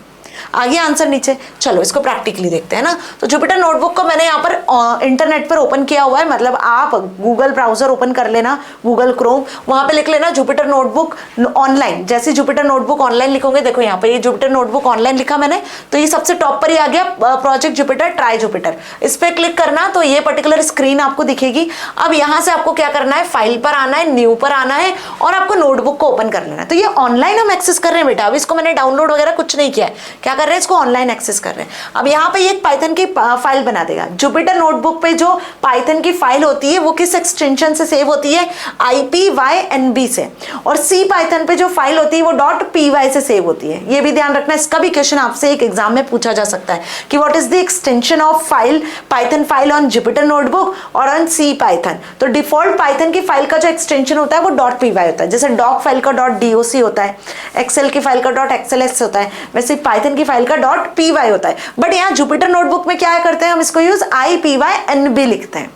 आ गया आंसर नीचे। चलो इसको प्रैक्टिकली देखते हैं ना। तो जुपिटर नोटबुक को मैंने यहाँ पर इंटरनेट पर ओपन किया हुआ है, मतलब आप गूगल ब्राउजर ओपन कर लेना, गूगल क्रोम, वहां पे लिख लेना जुपिटर नोटबुक ऑनलाइन। जैसे जुपिटर नोटबुक ऑनलाइन लिखोगे, देखो यहाँ पे ये जुपिटर नोटबुक ऑनलाइन लिखा मैंने, तो ये सबसे टॉप पर ही आ गया प्रोजेक्ट जुपिटर ट्राई जुपिटर। इस पर क्लिक करना तो ये पर्टिकुलर स्क्रीन आपको दिखेगी। अब यहाँ से आपको क्या करना है, फाइल पर आना है, न्यू पर आना है और आपको नोटबुक को ओपन कर लेना है। तो ये ऑनलाइन हम एक्सेस कर रहे हैं बेटा, अब इसको मैंने डाउनलोड वगैरह कुछ नहीं किया है, क्या कर रहे हैं, इसको ऑनलाइन एक्सेस कर रहे हैं। अब यहाँ पे एक पाइथन की फाइल बना देगा। जुपिटर नोटबुक पे जो पाइथन की फाइल होती है वो किस एक्सटेंशन से सेव होती है, IPYNB से, और सी पाइथन पे जो फाइल होती है वो .py से सेव होती है। ये भी ध्यान रखना, इसका भी क्वेश्चन आपसे एक एग्जाम में पूछा जा सकता है कि what is the extension of file, Python file on Jupyter notebook और ऑन सी पाइथन। तो डिफॉल्ट पाइथन की फाइल का जो एक्सटेंशन होता है वो .py होता है, जैसे डॉक फाइल का .doc होता है, एक्सेल की फाइल का .xls होता है, वैसे पाइथन की फाइल का .py होता है। बट यहाँ जुपिटर नोटबुक में क्या करते हैं, हम इसको यूज IPYNB लिखते हैं,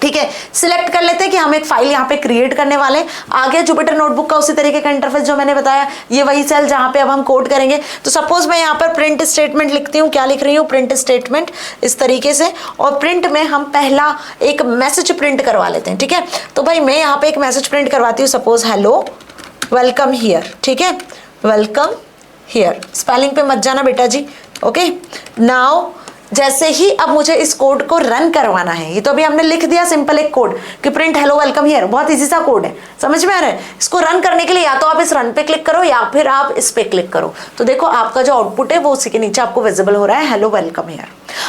ठीक है। सिलेक्ट कर लेते हैं कि हम एक फाइल यहाँ पे क्रिएट करने वाले हैं। आगे जुपिटर नोटबुक का उसी तरीके का इंटरफेस जो मैंने बताया, ये वही सेल जहाँ पे अब हम कोड करेंगे। तो सपोज मैं यहाँ पर प्रिंट स्टेटमेंट लिखती हूँ, क्या लिख रही हूँ, प्रिंट स्टेटमेंट, इस तरीके से। और प्रिंट में हम पहला एक मैसेज प्रिंट करवा लेते हैं, ठीक है। तो भाई मैं यहाँ पे एक मैसेज प्रिंट करवाती हूँ, सपोज हेलो वेलकम हियर, ठीक है, वेलकम हियर। स्पेलिंग पे मत जाना बेटा जी, ओके। नाउ जैसे ही अब मुझे इस कोड को रन करवाना है, ये तो अभी हमने लिख दिया सिंपल एक कोड कि प्रिंट हेलो वेलकम हियर, बहुत इजी सा कोड है, समझ में आ रहा है। इसको रन करने के लिए या तो आप इस रन पे क्लिक करो या फिर आप इस पे क्लिक करो। तो देखो आपका जो आउटपुट है वो उसी के नीचे आपको विजिबल हो रहा है, हेलो वेलकम हियर।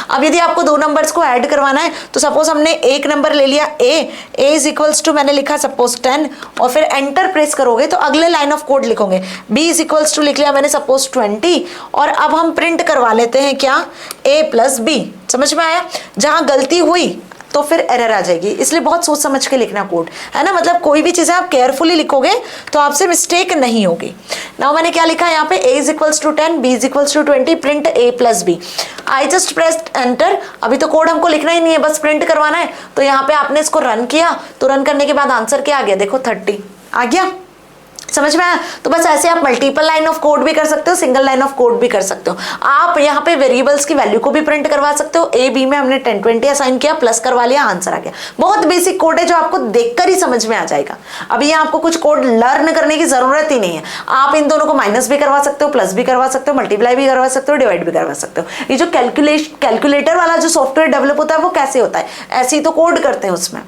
अब यदि आपको दो नंबर्स को ऐड करवाना है तो सपोज हमने एक नंबर ले लिया ए इज इक्वल्स टू मैंने लिखा सपोज 10 और फिर एंटर प्रेस करोगे तो अगले लाइन ऑफ कोड लिखोगे बी इज इक्वल्स टू लिख लिया मैंने सपोज 20 और अब हम प्रिंट करवा लेते हैं क्या ए प्लस बी। समझ में आया? जहां गलती हुई तो फिर एरर आ जाएगी, इसलिए बहुत सोच समझ के लिखना कोड, है ना। मतलब कोई भी चीज़ें आप केयरफुली लिखोगे तो आपसे मिस्टेक नहीं होगी। नाउ मैंने क्या लिखा है यहाँ पे a is equals to 10 b is equals to 20 print a plus B. I just pressed enter. अभी तो कोड हमको लिखना ही नहीं है, बस प्रिंट करवाना है। तो यहाँ पे आपने इसको रन किया तो रन करने के बाद आंसर क्या आ गया? देखो 30 आ गया। समझ में आया? तो बस ऐसे आप मल्टीपल लाइन ऑफ कोड भी कर सकते हो, सिंगल लाइन ऑफ कोड भी कर सकते हो। आप यहाँ पे वेरिएबल्स की वैल्यू को भी प्रिंट करवा सकते हो। ए बी में हमने 10 20 असाइन किया, प्लस करवा लिया, आंसर आ गया। बहुत बेसिक कोड है जो आपको देखकर ही समझ में आ जाएगा। अभी यहाँ आपको कुछ कोड लर्न करने की जरूरत ही नहीं है। आप इन दोनों को माइनस भी करवा सकते हो, प्लस भी करवा सकते हो, मल्टीप्लाई भी करवा सकते हो, डिवाइड भी करवा सकते हो। ये जो कैलकुलेटर वाला जो सॉफ्टवेयर डेवलप होता है वो कैसे होता है? ऐसे ही तो कोड करते हैं उसमें।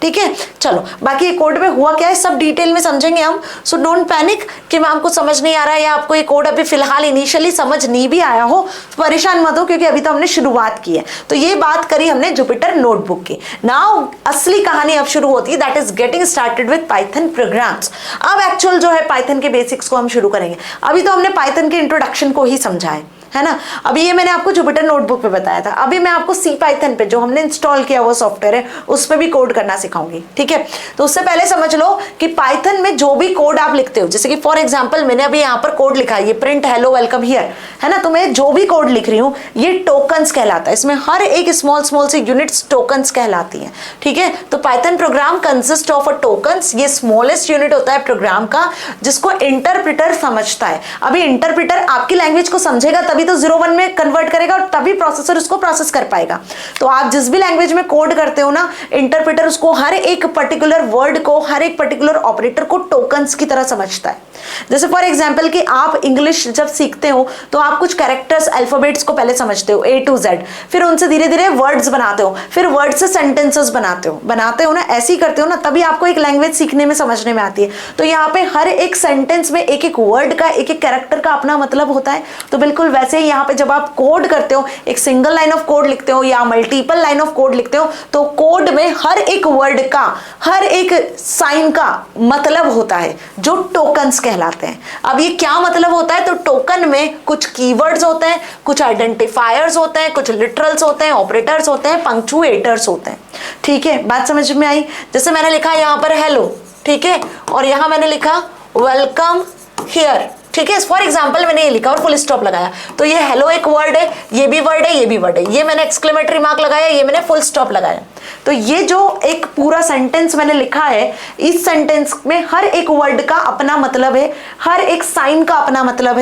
ठीक है, चलो बाकी ये कोड में हुआ क्या है सब डिटेल में समझेंगे हम। सो डोंट पैनिक कि मैम को समझ नहीं आ रहा है या आपको ये कोड अभी फिलहाल इनिशियली समझ नहीं भी आया हो, परेशान मत हो क्योंकि अभी तो हमने शुरुआत की है। तो ये बात करी हमने जुपिटर नोटबुक की। नाउ असली कहानी अब शुरू होती है, that is getting started with Python programs. अब एक्चुअल जो है पाइथन के बेसिक्स को हम शुरू करेंगे। अभी तो हमने पाइथन के इंट्रोडक्शन को ही समझा है ना। अभी ये मैंने आपको जुपिटर नोटबुक पे बताया था। अभी मैं आपको सी पाइथन पे जो हमने इंस्टॉल किया वो सॉफ्टवेयर है उस पे भी कोड करना सिखाऊंगी। ठीक है, तो उससे पहले समझ लो कि पाइथन में जो भी कोड आप लिखते हो, जैसे कि फॉर एग्जांपल मैंने अभी यहाँ पर कोड लिखा है ये प्रिंट हेलो वेलकम हियर, है ना। तो मैं जो भी कोड लिख रही हूँ ये टोकन्स कहलाता है। इसमें हर एक small small C units tokens कहलाती हैं। ठीक है, तो Python programme consist of a tokens. ये स्मॉलेस्ट यूनिट होता है प्रोग्राम का जिसको इंटरप्रिटर समझता है। अभी इंटरप्रिटर आपकी लैंग्वेज को समझेगा तभी तो 0-1 में कन्वर्ट करेगा और तभी प्रोसेसर उसको प्रोसेस कर पाएगा। तो आप जिस भी लैंग्वेज में कोड करते हो ना, इंटरप्रेटर उसको हर एक पर्टिकुलर वर्ड को, हर एक पर्टिकुलर ऑपरेटर को टोकन्स की तरह समझता है। जैसे फॉर एग्जांपल कि आप इंग्लिश जब सीखते हो तो आप कुछ कैरेक्टर्स अल्फाबेट्स को पहले समझते हो A to Z, फिर उनसे धीरे धीरे वर्ड्स बनाते हो, फिर वर्ड से सेंटेंसेस बनाते हो ना, ऐसे ही करते हो ना, तभी आपको एक लैंग्वेज सीखने में समझने में आती है। तो यहाँ पे हर एक सेंटेंस में एक एक वर्ड का, एक एक कैरेक्टर का अपना मतलब होता है। तो बिल्कुल वैसे ही यहाँ पे जब आप कोड करते हो, एक सिंगल लाइन ऑफ कोड लिखते हो या मल्टीपल लाइन ऑफ कोड लिखते हो, तो कोड में हर एक वर्ड का, हर एक साइन का मतलब होता है जो टोकन्स कहलाते हैं। अब ये क्या मतलब होता है? तो टोकन में कुछ कीवर्ड्स होते हैं, कुछ आइडेंटिफायर्स होते हैं, कुछ लिटरल्स होते हैं, ऑपरेटर्स होते हैं, पंक्चुएटर्स होते हैं। ठीक है, बात समझ में आई? जैसे मैंने लिखा यहाँ पर हेलो, ठीक है, और यहाँ मैंने लिखा वेलकम हियर। ठीक है, फॉर एग्जाम्पल मैंने ये लिखा और फुल स्टॉप लगाया, तो ये हेलो एक वर्ड है, ये भी वर्ड है, ये भी वर्ड है, ये मैंने एक्सक्लेमेटरी मार्क लगाया, ये मैंने फुल स्टॉप लगाया। तो ये जो एक पूरा सेंटेंस मैंने लिखा है, इस सेंटेंस में हर एक वर्ड का अपना मतलब है, हर एक साइन का अपना मतलब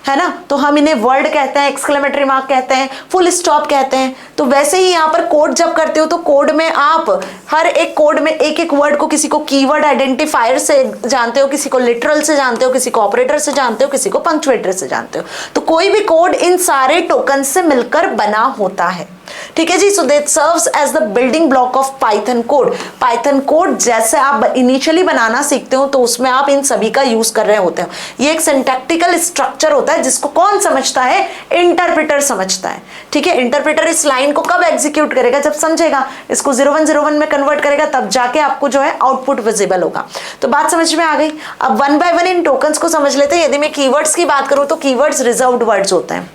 है ना। तो हम इन्हें वर्ड कहते हैं, एक्सक्लेमेटरी मार्क कहते हैं, फुल स्टॉप कहते हैं। तो वैसे ही यहाँ पर कोड जब करते हो तो कोड में आप हर एक कोड में एक एक वर्ड को, किसी को कीवर्ड आइडेंटिफायर से जानते हो, किसी को लिटरल से जानते हो, किसी को ऑपरेटर से जानते हो, किसी को पंक्चुएटर से जानते हो। तो कोई भी कोड इन सारे टोकन से मिलकर बना होता है। ठीक है जी, so that serves as the building block of Python code. Python code जैसे आप इनिशियली बनाना सीखते हो तो उसमें आप इन सभी का यूज कर रहे होते हो। ये एक सिंटैक्टिकल स्ट्रक्चर होता है जिसको कौन समझता है? इंटरप्रेटर समझता है। ठीक है, इंटरप्रेटर इस लाइन को कब एग्जीक्यूट करेगा? जब समझेगा, इसको 0101 में कन्वर्ट करेगा, तब जाके आपको जो है आउटपुट विजिबल होगा। तो बात समझ में आ गई। अब 1 by 1 इन टोकन्स को समझ लेते हैं। यदि मैं कीवर्ड्स की बात करूं तो कीवर्ड्स रिजर्व्ड वर्ड्स होते हैं।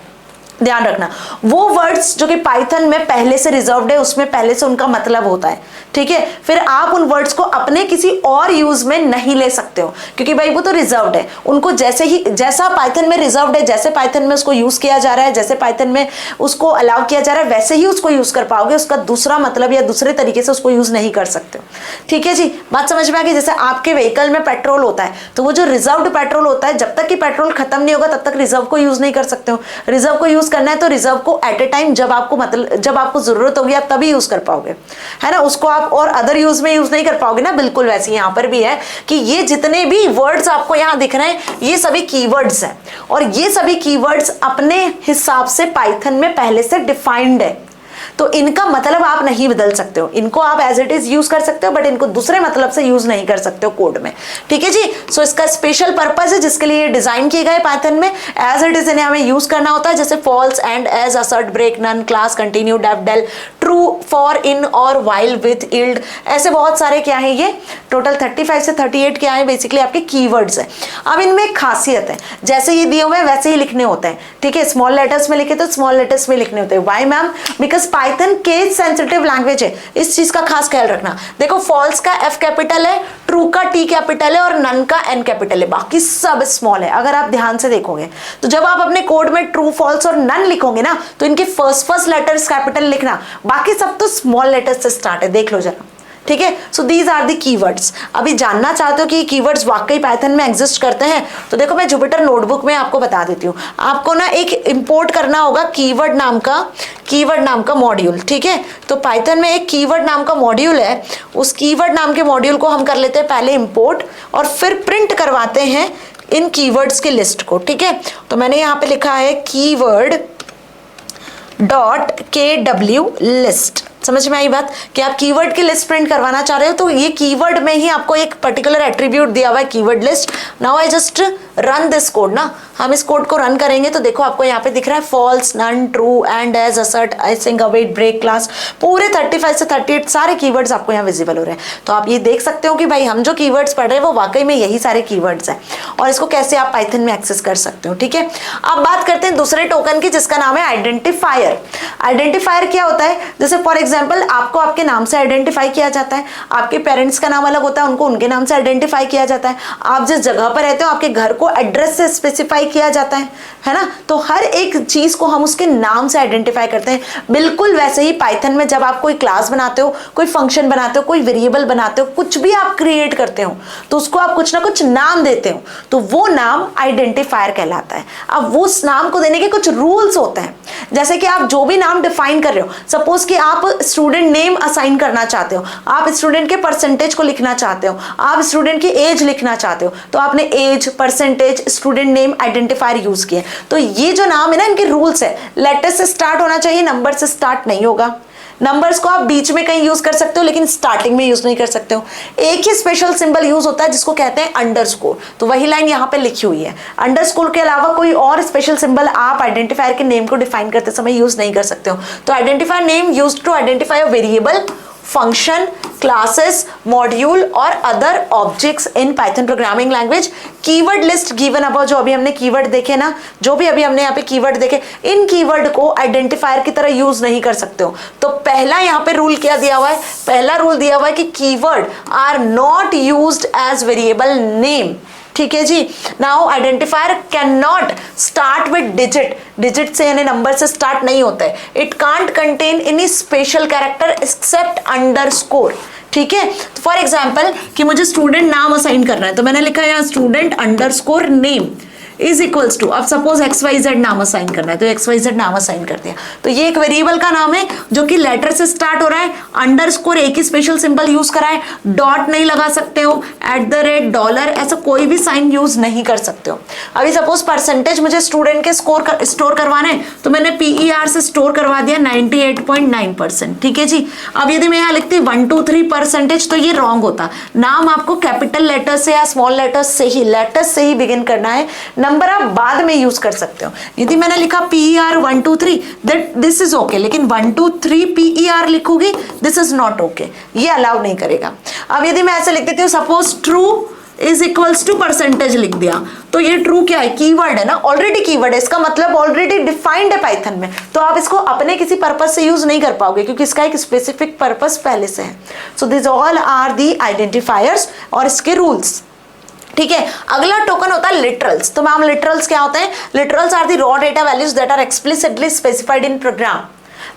ध्यान रखना, वो वर्ड्स जो कि पाइथन में पहले से रिजर्व्ड है, उसमें पहले से उनका मतलब होता है। ठीक है, फिर आप उन वर्ड्स को अपने किसी और यूज में नहीं ले सकते हो क्योंकि भाई वो तो रिजर्व्ड है। उनको जैसा पाइथन में रिजर्व्ड है, जैसे पाइथन में उसको यूज किया जा रहा है, जैसे पाइथन में उसको अलाउ किया जा रहा है, वैसे ही उसको यूज कर पाओगे। उसका दूसरा मतलब या दूसरे तरीके से उसको यूज नहीं कर सकते हो। ठीक है जी, बात समझ में आ गई। जैसे आपके व्हीकल में पेट्रोल होता है, तो वो जो रिजर्व्ड पेट्रोल होता है, जब तक कि पेट्रोल खत्म नहीं होगा तब तक रिजर्व को यूज नहीं कर सकते हो। रिजर्व को यूज करना है तो रिजर्व को एट ए टाइम जब आपको जरूरत होगी आप तभी यूज कर पाओगे, है ना। उसको आप और अदर यूज में यूज नहीं कर पाओगे ना। बिल्कुल वैसे यहाँ पर भी है कि ये जितने भी वर्ड्स आपको यहाँ दिख रहे हैं ये सभी कीवर्ड्स हैं और ये सभी कीवर्ड्स अपने हिसाब से पाइथन में पहले से डिफाइंड है। तो इनका मतलब आप नहीं बदल सकते हो, इनको आप एज इट इज यूज कर सकते हो, बट इनको दूसरे मतलब से यूज नहीं कर सकते हो कोड में, ठीक है जी। सो इसका स्पेशल पर्पज है जिसके लिए डिजाइन किए गए पाइथन में, एज इट इज इन्हें हमें यूज करना होता है, जैसे false, and, as, assert, break, none, class, continue, def, del, true, for, in, और, वाइल, विथ, इल्ड, ऐसे बहुत सारे क्या है, ये टोटल 35 से 38 क्या है बेसिकली आपके कीवर्ड्स है। अब इनमें एक खासियत है, जैसे ये दिए हुए हैं वैसे ही लिखने होते हैं, ठीक है। स्मॉल लेटर्स में लिखे तो स्मॉल लेटर्स में लिखने होते हैं। Why ma'am? Because Python case sensitive language है, इस चीज का खास ख्याल रखना। देखो फॉल्स का F कैपिटल है, ट्रू का T कैपिटल है और नन का N कैपिटल है, बाकी सब स्मॉल है। अगर आप ध्यान से देखोगे तो जब आप अपने कोड में ट्रू, फॉल्स और नन लिखोगे ना, तो इनके फर्स्ट लेटर्स कैपिटल लिखना, बाकी सब तो स्मॉल लेटर्स से स्टार्ट है, देख लो जरा, ठीक है। So these are the keywords. अभी जानना चाहते हो कि कीवर्ड्स वाकई पाइथन में एग्जिस्ट करते हैं, तो देखो मैं जुपिटर नोटबुक में आपको बता देती हूँ। आपको ना एक इंपोर्ट करना होगा कीवर्ड नाम का मॉड्यूल, ठीक है। तो पाइथन में एक कीवर्ड नाम का मॉड्यूल है, उस कीवर्ड नाम के मॉड्यूल को हम कर लेते हैं पहले इंपोर्ट, और फिर प्रिंट करवाते हैं इन कीवर्ड्स की लिस्ट को, ठीक है। तो मैंने यहाँ पे लिखा है कीवर्ड .kw लिस्ट। समझ में आई बात कि आप कीवर्ड की लिस्ट प्रिंट करवाना चाह रहे हो, तो ये कीवर्ड में ही आपको एक पर्टिकुलर एट्रीब्यूट दिया हुआ है, keyword list. Now I just run this code ना, हम इस कोड को रन करेंगे तो देखो आपको यहाँ पे दिख रहा है false, none, true, and, as, assert, async, await, break, class, पूरे 35 से 38 सारे कीवर्ड्स आपको यहाँ विजिबल हो रहे हैं। तो आप ये देख सकते हो कि भाई हम जो कीवर्ड्स पढ़ रहे हैं वो वाकई में यही सारे कीवर्ड्स हैं, और इसको कैसे आप पाइथन में एक्सेस कर सकते हो, ठीक है। अब बात करते हैं दूसरे टोकन की, जिसका नाम है आइडेंटिफायर। आइडेंटिफायर क्या होता है? जैसे फॉर एग्जाम्पल आपको आपके नाम से आइडेंटिफाई किया जाता है, आपके पेरेंट्स का नाम अलग होता है, उनको उनके नाम से आइडेंटिफाई किया जाता है, आप जिस जगह पर रहते हो आपके घर को एड्रेस से स्पेसिफाई किया जाता है ना। तो हर एक चीज को हम उसके नाम से आइडेंटिफाई करते हैं। बिल्कुल वैसे ही पाइथन में जब आप कोई क्लास बनाते हो, कोई फंक्शन बनाते हो, कोई वेरिएबल बनाते हो, कुछ भी आप क्रिएट करते हो, तो उसको आप कुछ ना कुछ नाम देते हो, तो वो नाम आइडेंटिफायर कहलाता है। अब वो उस नाम को देने के कुछ रूल्स होते हैं, जैसे कि आप जो भी नाम डिफाइन कर रहे हो, सपोज कि आप स्टूडेंट नेम असाइन करना चाहते हो, आप स्टूडेंट के परसेंटेज को लिखना चाहते हो, आप स्टूडेंट की एज लिखना चाहते हो, तो आपने age, percentage, student name, identifier use किए। तो ये जो नाम है ना, इनके रूल्स है, लेटर से स्टार्ट होना चाहिए, नंबर से स्टार्ट नहीं होगा। नंबर्स को आप बीच में कहीं यूज कर सकते हो, लेकिन स्टार्टिंग में यूज नहीं कर सकते हो। एक ही स्पेशल सिंबल यूज होता है जिसको कहते हैं अंडरस्कोर, तो वही लाइन यहाँ पे लिखी हुई है। अंडरस्कोर के अलावा कोई और स्पेशल सिंबल आप आइडेंटिफायर के नेम को डिफाइन करते समय यूज नहीं कर सकते हो। तो identifier name used to identify a variable, function, classes, module और other objects in Python programming language. Keyword list given above, जो अभी हमने कीवर्ड देखे ना, जो भी अभी हमने यहाँ पे कीवर्ड देखे, इन कीवर्ड को आइडेंटिफायर की तरह यूज नहीं कर सकते हो। तो पहला यहाँ पे रूल क्या दिया हुआ है? पहला रूल दिया हुआ है कि keyword are not used as variable name, ठीक है जी। Now identifier can not start with digit, digit से यानी नंबर से स्टार्ट नहीं होता है। It can't contain any special character except underscore, ठीक है। फॉर एग्जाम्पल कि मुझे स्टूडेंट नाम असाइन करना है, तो मैंने लिखा है यहाँ student underscore name is equals to, अब सपोज XYZ नाम असाइन करना है, तो XYZ नाम असाइन कर दिया। तो ये एक वेरिएबल का नाम है जो कि लेटर से स्टार्ट हो रहा है, अंडरस्कोर एक ही स्पेशल सिंबल यूज करा है, डॉट नहीं लगा सकते हो, $, ऐसा कोई भी साइन यूज नहीं कर सकते हो। अभी सपोज परसेंटेज मुझे स्टूडेंट के स्टोर करवाना है, तो मैंने PER से स्टोर करवा दिया 98.9%, ठीक है जी। अब यदि मैं यहाँ लिखती 1 2 3%, तो ये रॉन्ग होता। नाम आपको कैपिटल लेटर से या स्मॉल लेटर्स से ही बिगिन करना है, नंबर आप बाद में यूज कर सकते हो। यदि मैंने लिखा PER 1 2 3, that this is okay, लेकिन 1 2 3 PER लिखूंगी, दिस इज नॉट ओके, ये अलाउ नहीं करेगा। अब यदि मैं ऐसे लिख देती हूँ, suppose true is equals to percentage लिख दिया, तो ये ट्रू क्या है? कीवर्ड है ना, ऑलरेडी कीवर्ड है, इसका मतलब ऑलरेडी डिफाइंड है पाइथन में, तो आप इसको अपने किसी पर्पस से यूज नहीं कर पाओगे क्योंकि इसका एक स्पेसिफिक पर्पस पहले से है। So this all are the identifiers और इसके रूल्स, ठीक है। अगला टोकन होता है लिटरल्स। तो मैम लिटरल्स क्या होते हैं? Literals are the raw data values that are explicitly specified in program.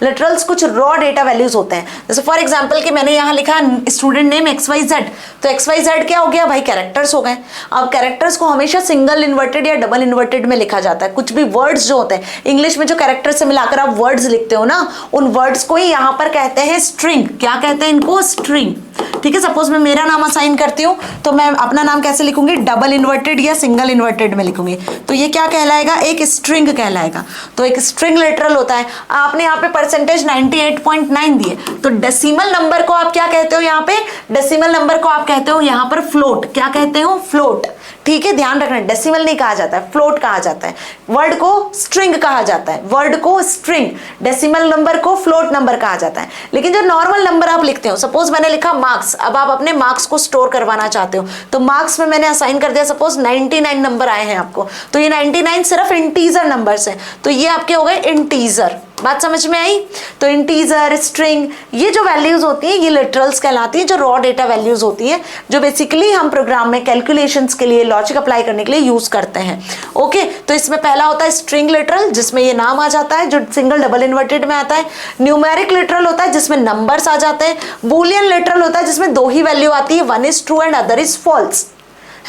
Literals कुछ रॉ डेटा वैल्यूज होते हैं, जैसे फॉर एग्जांपल कि मैंने यहाँ लिखा स्टूडेंट नेम XYZ, तो XYZ क्या हो गया भाई? कैरेक्टर्स हो गए। अब कैरेक्टर्स को हमेशा सिंगल इन्वर्टेड या डबल इन्वर्टेड में लिखा जाता है। कुछ भी वर्ड्स जो होते हैं इंग्लिश में, जो कैरेक्टर से मिलाकर आप वर्ड्स लिखते हो ना, उन वर्ड्स को ही यहाँ पर कहते हैं स्ट्रिंग। क्या कहते हैं इनको? स्ट्रिंग, ठीक है, सपोज मैं मेरा नाम असाइन करती हूँ तो मैं अपना नाम कैसे लिखूंगी, डबल इन्वर्टेड या सिंगल इन्वर्टेड में लिखूंगी, तो ये क्या कहलाएगा, एक स्ट्रिंग कहलाएगा। तो एक स्ट्रिंग लिटरल होता है। आपने यहाँ पे परसेंटेज 98.9 दिए, तो डेसिमल नंबर को आप क्या कहते हो, यहाँ पे डेसिमल नंबर को आप कहते हो यहाँ पर फ्लोट। क्या कहते हो, फ्लोट। ठीक है, ध्यान रखना, डेसिमल नहीं कहा जाता है, फ्लोट कहा जाता है। वर्ड को स्ट्रिंग कहा जाता है, वर्ड को स्ट्रिंग, डेसिमल नंबर को फ्लोट नंबर कहा जाता है। लेकिन जो नॉर्मल नंबर आप लिखते हो, सपोज मैंने लिखा मार्क्स, अब आप अपने मार्क्स को स्टोर करवाना चाहते हो, तो मार्क्स में मैंने असाइन कर दिया, सपोज 99 नंबर आए हैं आपको, तो ये 99 सिर्फ इंटीजर नंबर्स हैं, तो ये आपके हो गए इंटीजर। बात समझ में आई? तो इंटीजर, स्ट्रिंग, ये जो वैल्यूज होती हैं ये लिटरल्स कहलाती हैं, जो रॉ डेटा वैल्यूज होती हैं, जो बेसिकली हम प्रोग्राम में कैलकुलेशंस के लिए, लॉजिक अप्लाई करने के लिए यूज करते हैं। ओके, तो इसमें पहला होता है स्ट्रिंग लिटरल, जिसमें ये नाम आ जाता है, जो सिंगल डबल इन्वर्टेड में आता है। न्यूमेरिक लिटरल होता है जिसमें नंबर्स आ जाते हैं। बूलियन लिटरल होता है जिसमें दो ही वैल्यू आती है, one is true and other is false,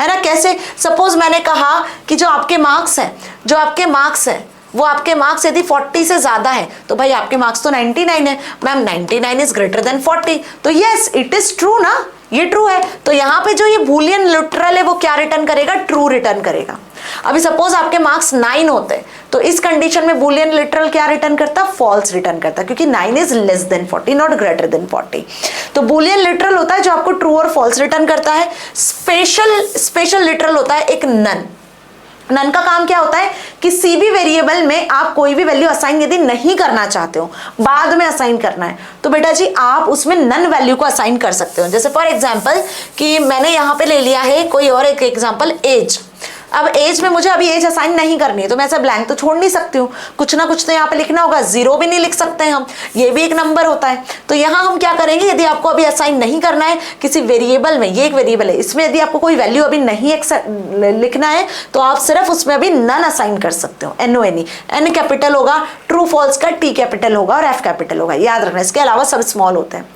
है ना। कैसे, सपोज मैंने कहा कि जो आपके मार्क्स है वो आपके मार्क्स यदि 40 से ज्यादा है, तो भाई आपके मार्क्स तो 99 है, मैम 99 इज ग्रेटर देन 40, तो यस इट इज ट्रू ना, ये ट्रू है। तो यहाँ पे जो ये बूलियन लिटरल है वो क्या रिटर्न करेगा, ट्रू रिटर्न करेगा। अभी सपोज आपके मार्क्स 9 होते, तो इस कंडीशन में बूलियन लिटरल क्या रिटर्न करता, फॉल्स रिटर्न करता, क्योंकि 9 is less than 40 not greater than 40। तो बूलियन लिटरल होता है जो आपको ट्रू और फॉल्स रिटर्न करता है। स्पेशल लिटरल होता है एक नन। नन का काम क्या होता है, किसी भी वेरिएबल में आप कोई भी वैल्यू असाइन यदि नहीं करना चाहते हो, बाद में असाइन करना है, तो बेटा जी आप उसमें नन वैल्यू को असाइन कर सकते हो। जैसे फॉर एग्जांपल कि मैंने यहाँ पे ले लिया है कोई और एक एग्जांपल, एज। अब एज में मुझे अभी एज असाइन नहीं करनी है, तो मैं ऐसा ब्लैंक तो छोड़ नहीं सकती हूँ, कुछ ना कुछ तो यहाँ पे लिखना होगा। 0 भी नहीं लिख सकते हम, ये भी एक नंबर होता है। तो यहाँ हम क्या करेंगे, यदि आपको अभी असाइन नहीं करना है किसी वेरिएबल में, ये एक वेरिएबल है, इसमें यदि आपको कोई वैल्यू अभी नहीं लिखना है, तो आप सिर्फ उसमें अभी नन असाइन कर सकते हो। NONE, N कैपिटल होगा, ट्रू फॉल्स का T कैपिटल होगा और F कैपिटल होगा, याद रखना। इसके अलावा सब स्मॉल होते हैं,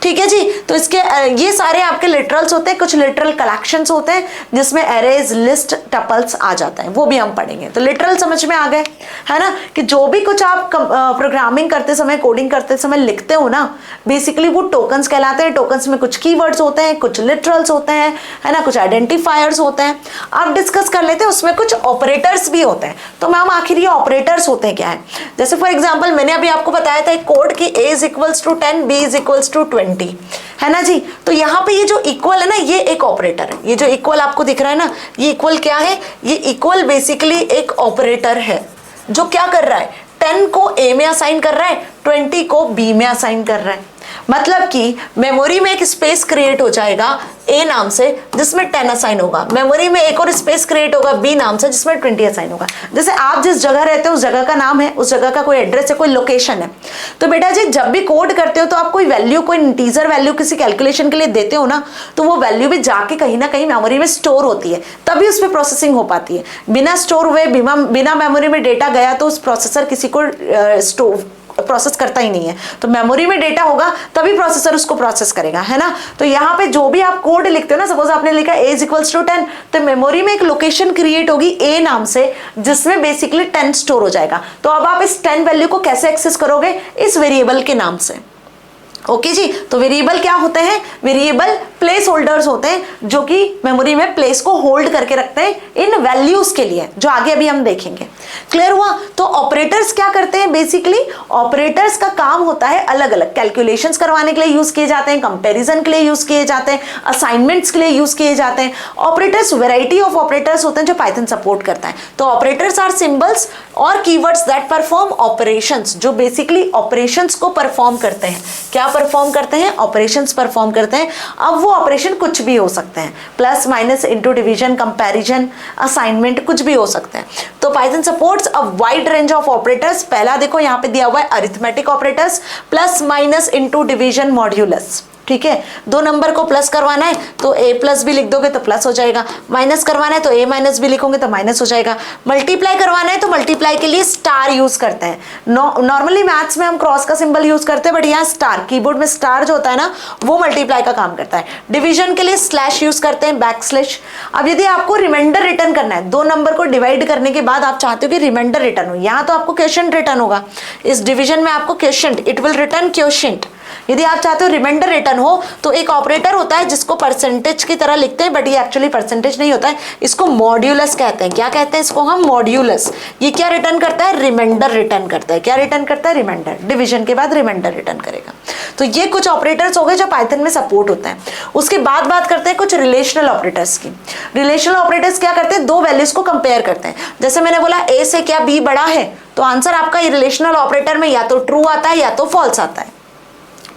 ठीक है जी। तो इसके ये सारे आपके लिटरल्स होते हैं। कुछ लिटरल कलेक्शंस होते हैं जिसमें एरेज, लिस्ट, टपल्स आ जाता है, वो भी हम पढ़ेंगे। तो लिटरल समझ में आ गए, है ना, कि जो भी कुछ आप प्रोग्रामिंग करते समय, कोडिंग करते समय लिखते हो ना, बेसिकली वो टोकन्स कहलाते हैं। टोकन्स में कुछ कीवर्ड्स होते हैं, कुछ लिटरल्स होते हैं, है ना, कुछ आइडेंटिफायर्स होते हैं। आप डिस्कस कर लेते हैं, उसमें कुछ ऑपरेटर्स भी होते हैं। तो मैम आखिर ये ऑपरेटर्स होते हैं क्या है? जैसे फॉर एग्जाम्पल मैंने अभी आपको बताया था एक कोड की A is equals to 10, B is equals to 20, है ना जी। तो यहाँ पे ये जो इक्वल है ना, ये एक ऑपरेटर है। ये जो इक्वल आपको दिख रहा है ना, ये इक्वल क्या है, ये इक्वल बेसिकली एक ऑपरेटर है जो क्या कर रहा है, 10 को A में असाइन कर रहा है, 20 को B में असाइन कर रहा है। मतलब कि मेमोरी में एक स्पेस क्रिएट हो जाएगा A नाम से जिसमें 10 असाइन होगा, मेमोरी में एक और स्पेस क्रिएट होगा B नाम से जिसमें 20 असाइन होगा। जैसे आप जिस जगह रहते हो उस जगह का नाम है, उस जगह का कोई एड्रेस है, कोई लोकेशन है। तो बेटा जी जब भी कोड करते हो तो आप कोई वैल्यू, कोई इंटीजर वैल्यू किसी कैलकुलेशन के लिए देते हो ना, तो वो वैल्यू भी जाके कहीं ना कहीं मेमोरी में स्टोर होती है, तभी उस पर प्रोसेसिंग हो पाती है। बिना स्टोर हुए, बिना मेमोरी में डेटा गया तो उस प्रोसेसर किसी को प्रोसेस करता ही नहीं है। तो मेमोरी में डेटा होगा तभी प्रोसेसर उसको प्रोसेस करेगा, है ना। तो यहाँ पे जो भी आप कोड लिखते हो ना, सपोज आपने लिखा A इज इक्वल्स टू 10, तो मेमोरी में एक लोकेशन क्रिएट होगी A नाम से जिसमें बेसिकली 10 स्टोर हो जाएगा। तो अब आप इस 10 वैल्यू को कैसे एक्सेस करोगे, इस वेरिएबल के नाम से। ओके जी। तो वेरिएबल क्या होते हैं, वेरिएबल प्लेस होल्डर्स होते हैं जो कि मेमोरी में प्लेस को होल्ड करके रखते हैं इन वैल्यूज के लिए, जो आगे अभी हम देखेंगे। क्लियर हुआ? तो ऑपरेटर्स क्या करते हैं, बेसिकली ऑपरेटर्स का काम होता है अलग अलग, कैलकुलेशंस करवाने के लिए यूज किए जाते हैं, कंपैरिजन के लिए यूज किए जाते हैं, असाइनमेंट्स के लिए यूज किए जाते हैं। ऑपरेटर्स, वैरायटी ऑफ ऑपरेटर्स होते हैं जो पाइथन सपोर्ट करता है। तो ऑपरेटर्स आर सिंबल्स और कीवर्ड्स दैट परफॉर्म ऑपरेशंस, जो बेसिकली ऑपरेशंस को परफॉर्म करते हैं। क्या परफॉर्म करते हैं, ऑपरेशंस परफॉर्म करते हैं। अब वो ऑपरेशन कुछ भी हो सकते हैं, plus, minus, into, division, comparison, assignment, कुछ भी हो सकते हैं। तो Python supports a wide range of operators. पहला देखो यहाँ पे दिया हुआ है arithmetic operators, plus, minus, into, division, modulus. ठीक है, दो नंबर को प्लस करवाना है तो A प्लस भी लिख दोगे तो प्लस हो जाएगा, माइनस करवाना है तो A माइनस भी लिखोगे तो माइनस हो जाएगा, मल्टीप्लाई करवाना है तो मल्टीप्लाई के लिए स्टार यूज करते हैं। नॉर्मली मैथ्स में हम क्रॉस का सिंबल यूज करते हैं, बट यहाँ स्टार, कीबोर्ड में स्टार जो होता है ना वो मल्टीप्लाई का काम करता है। डिवीजन के लिए स्लैश यूज करते हैं, बैकस्लैश। अब यदि आपको रिमाइंडर रिटर्न करना है, दो नंबर को डिवाइड करने के बाद आप चाहते हो कि रिमाइंडर रिटर्न हो, यहाँ तो आपको क्वोशिएंट रिटर्न होगा, इस डिवीजन में आपको quotient, it will return quotient. यदि आप चाहते हो रिमाइंडर रिटर्न गिवन हो तो एक ऑपरेटर होता है जिसको परसेंटेज की तरह लिखते हैं, बट ये एक्चुअली परसेंटेज नहीं होता है, इसको मॉड्यूलस कहते हैं। क्या कहते हैं इसको हम? मॉड्यूलस। ये क्या रिटर्न करता है? रिमाइंडर रिटर्न करता है। क्या रिटर्न करता है? रिमाइंडर। डिवीजन के बाद रिमाइंडर रिटर्न करेगा। तो ये कुछ ऑपरेटर्स हो गए जो पाइथन में सपोर्ट होता है। उसके बाद बात करते हैं कुछ रिलेशनल ऑपरेटर्स की। रिलेशनल ऑपरेटर्स क्या करते हैं? दो वैल्यूज को कंपेयर करते हैं। जैसे मैंने बोला ए से क्या बी बड़ा है, तो आंसर आपका ये रिलेशनल ऑपरेटर में या तो ट्रू आता है या तो फॉल्स आता है,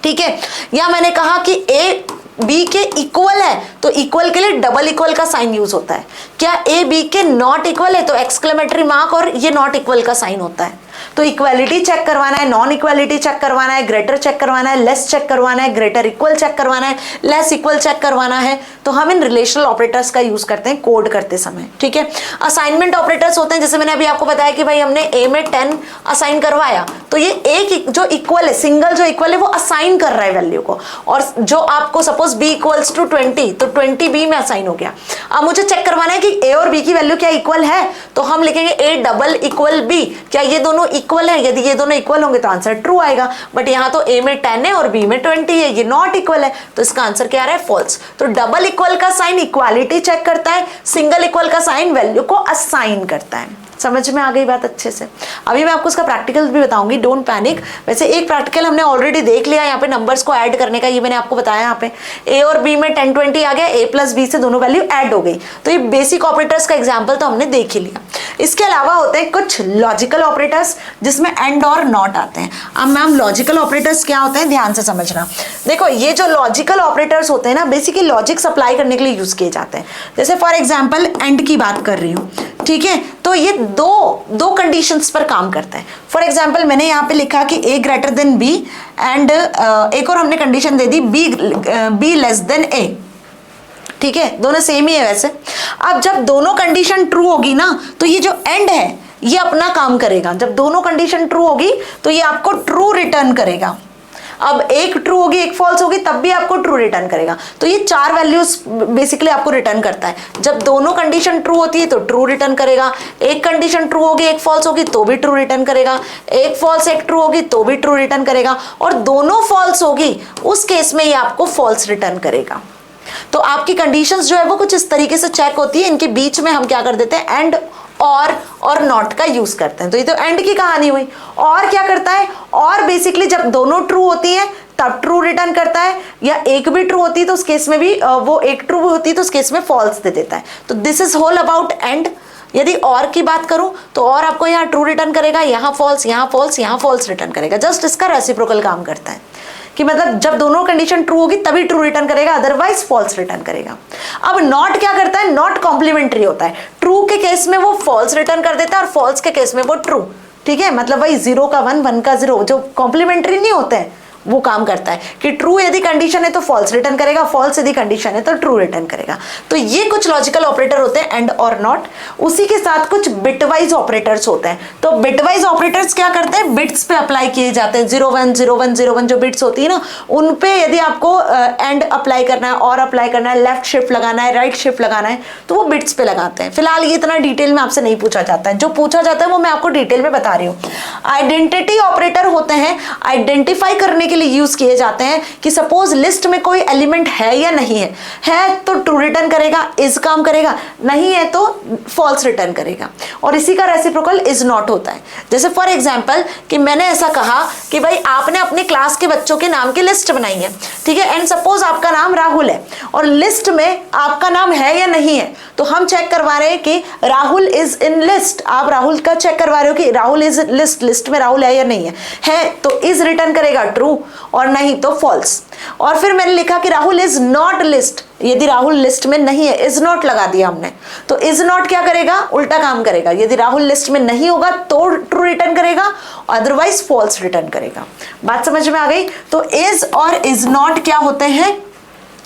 ठीक है। या मैंने कहा कि ए बी के इक्वल है, तो इक्वल के लिए डबल इक्वल का साइन यूज होता है। क्या ए बी के नॉट इक्वल है, तो एक्सक्लेमेटरी मार्क और ये नॉट इक्वल का साइन होता है। तो इक्वालिटी चेक करवाना है, नॉन इक्वालिटी चेक करवाना है, ग्रेटर चेक करवाना है, लेस चेक करवाना है, ग्रेटर इक्वल चेक करवाना है, लेस इक्वल चेक करवाना है। तो हम इन रिलेशनल ऑपरेटर्स का यूज करते हैं कोड करते समय, ठीक है। असाइनमेंट ऑपरेटर्स होते हैं, जैसे मैंने अभी आपको बताया कि भाई हमने ए में 10 असाइन करवाया, तो ये एक जो इक्वल है, सिंगल जो इक्वल है वो असाइन कर रहा है वैल्यू को, और जो आपको सपोज b इक्वल्स टू 20, तो 20 b में असाइन हो गया। अब मुझे चेक करवाना है कि a और b की वैल्यू क्या इक्वल है, तो हम लिखेंगे a डबल इक्वल b, क्या ये दोनों इक्वल है? यदि ये दोनों इक्वल होंगे तो आंसर ट्रू आएगा, बट यहाँ तो a में 10 है और b में 20 है, ये नॉट इक्वल है, तो इसका आंसर क्या आ रहा है? फॉल्स। तो डबल इक्वल का साइन इक्वालिटी चेक करता है, सिंगल इक्वल का साइन वैल्यू को असाइन करता है। समझ में आ गई बात अच्छे से? अभी मैं आपको उसका प्रैक्टिकल भी बताऊंगी, डोंट पैनिक। वैसे एक प्रैक्टिकल हमने ऑलरेडी देख लिया, यहाँ पे नंबर्स को ऐड करने का, ये मैंने आपको बताया। यहाँ पे a और b में 10 20 आ गया, a प्लस b से दोनों वैल्यू ऐड हो गई, तो ये बेसिक ऑपरेटर्स का एग्जाम्पल तो हमने देख ही लिया। इसके अलावा होते हैं कुछ लॉजिकल ऑपरेटर्स जिसमें एंड और नॉट आते हैं। अब मैम लॉजिकल ऑपरेटर्स क्या होते हैं, ध्यान से समझना। देखो ये जो लॉजिकल ऑपरेटर्स होते हैं ना, बेसिकली लॉजिक सप्लाई करने के लिए यूज किए जाते हैं। जैसे फॉर एग्जाम्पल एंड की बात कर रही हूँ, ठीक है, तो ये दो कंडीशंस पर काम करते हैं। फॉर एग्जाम्पल मैंने यहाँ पे लिखा कि a greater than b and एक और हमने condition they the b less than a, ठीक है, दोनों सेम ही है वैसे। अब जब दोनों कंडीशन ट्रू होगी ना, तो ये जो एंड है ये अपना काम करेगा। जब दोनों कंडीशन ट्रू होगी तो ये आपको ट्रू रिटर्न करेगा। अब एक ट्रू होगी एक फॉल्स होगी तब भी आपको ट्रू रिटर्न करेगा। तो ये चार वैल्यूज बेसिकली आपको रिटर्न करता है। जब दोनों कंडीशन ट्रू होती है तो ट्रू रिटर्न करेगा, एक कंडीशन ट्रू होगी एक फॉल्स होगी तो भी ट्रू रिटर्न करेगा, एक फॉल्स एक ट्रू होगी तो भी ट्रू रिटर्न करेगा, और दोनों फॉल्स होगी उस केस में ये आपको फॉल्स रिटर्न करेगा। तो आपकी कंडीशंस जो है वो कुछ इस तरीके से चेक होती है। इनके बीच में हम क्या कर देते हैं, एंड और नॉट का यूज करते हैं। तो ये तो एंड की कहानी हुई। और क्या करता है, और बेसिकली जब दोनों ट्रू होती हैं तब ट्रू रिटर्न करता है, या एक भी ट्रू होती है तो उस केस में भी वो एक ट्रू होती है तो उस केस में फॉल्स दे देता है। तो this is whole about and. यदि और की बात करूं तो और आपको यहाँ ट्रू रिटर्न करेगा, यहाँ फॉल्स, यहाँ फॉल्स, यहाँ फॉल्स रिटर्न करेगा। जस्ट इसका रेसिप्रोकल काम करता है कि मतलब जब दोनों कंडीशन ट्रू होगी तभी ट्रू रिटर्न करेगा, अदरवाइज फॉल्स रिटर्न करेगा। अब नॉट क्या करता है, नॉट कॉम्प्लीमेंट्री होता है। ट्रू के केस में वो फॉल्स रिटर्न कर देता है और फॉल्स के केस में वो ट्रू, ठीक है। मतलब वही 0 का 1, 1 का 0, जो कॉम्प्लीमेंट्री नहीं होते हैं वो काम करता है कि ट्रू यदि कंडीशन है तो फॉल्स रिटर्न करेगा, फॉल्स यदि कंडीशन है तो ट्रू रिटर्न करेगा। तो ये कुछ लॉजिकल ऑपरेटर होते हैं, एंड और नॉट। उसी के साथ कुछ बिटवाइज ऑपरेटर्स होते हैं। तो बिटवाइज ऑपरेटर्स क्या करते हैं, बिट्स पे अप्लाई किए जाते हैं। 0 1 0 1 0 1 जो बिट्स होती है ना, उन पे यदि आपको एंड अप्लाई करना है, और अप्लाई करना है, लेफ्ट शिफ्ट लगाना है, राइट शिफ्ट लगाना है, तो वो बिट्स पे लगाते हैं। फिलहाल ये इतना डिटेल में आपसे नहीं पूछा जाता है, जो पूछा जाता है वो मैं आपको डिटेल में बता रही हूँ। आइडेंटिटी ऑपरेटर होते हैं, आइडेंटिफाई करने के लिए यूज किए जाते हैं कि सपोज लिस्ट में कोई एलिमेंट है या नहीं है तो ट्रू रिटर्न करेगा, इज काम करेगा, नहीं है तो फॉल्स रिटर्न करेगा। और इसी का रेसिप्रोकल इज नॉट होता है। जैसे फॉर एग्जांपल कि मैंने ऐसा कहा कि भाई आपने अपने क्लास के बच्चों के नाम की लिस्ट बनाई है, ठीक है, एंड सपोज आपका नाम राहुल है और लिस्ट में आपका नाम है या नहीं है, तो हम चेक करवा रहे हैं कि राहुल इज इन लिस्ट। आप राहुल का चेक करवा रहे हो कि राहुल इज लिस्ट में राहुल है या नहीं है तो इज रिटर्न करेगा ट्रू, और नहीं तो फॉल्स। और फिर मैंने लिखा कि राहुल इज नॉट लिस्ट, यदि राहुल लिस्ट में नहीं है, इज नॉट लगा दिया हमने, तो इज नॉट क्या करेगा, उल्टा काम करेगा। यदि राहुल लिस्ट में नहीं होगा तो ट्रू रिटर्न करेगा, अदरवाइज फॉल्स रिटर्न करेगा। बात समझ में आ गई? तो इज और इज नॉट क्या होते हैं,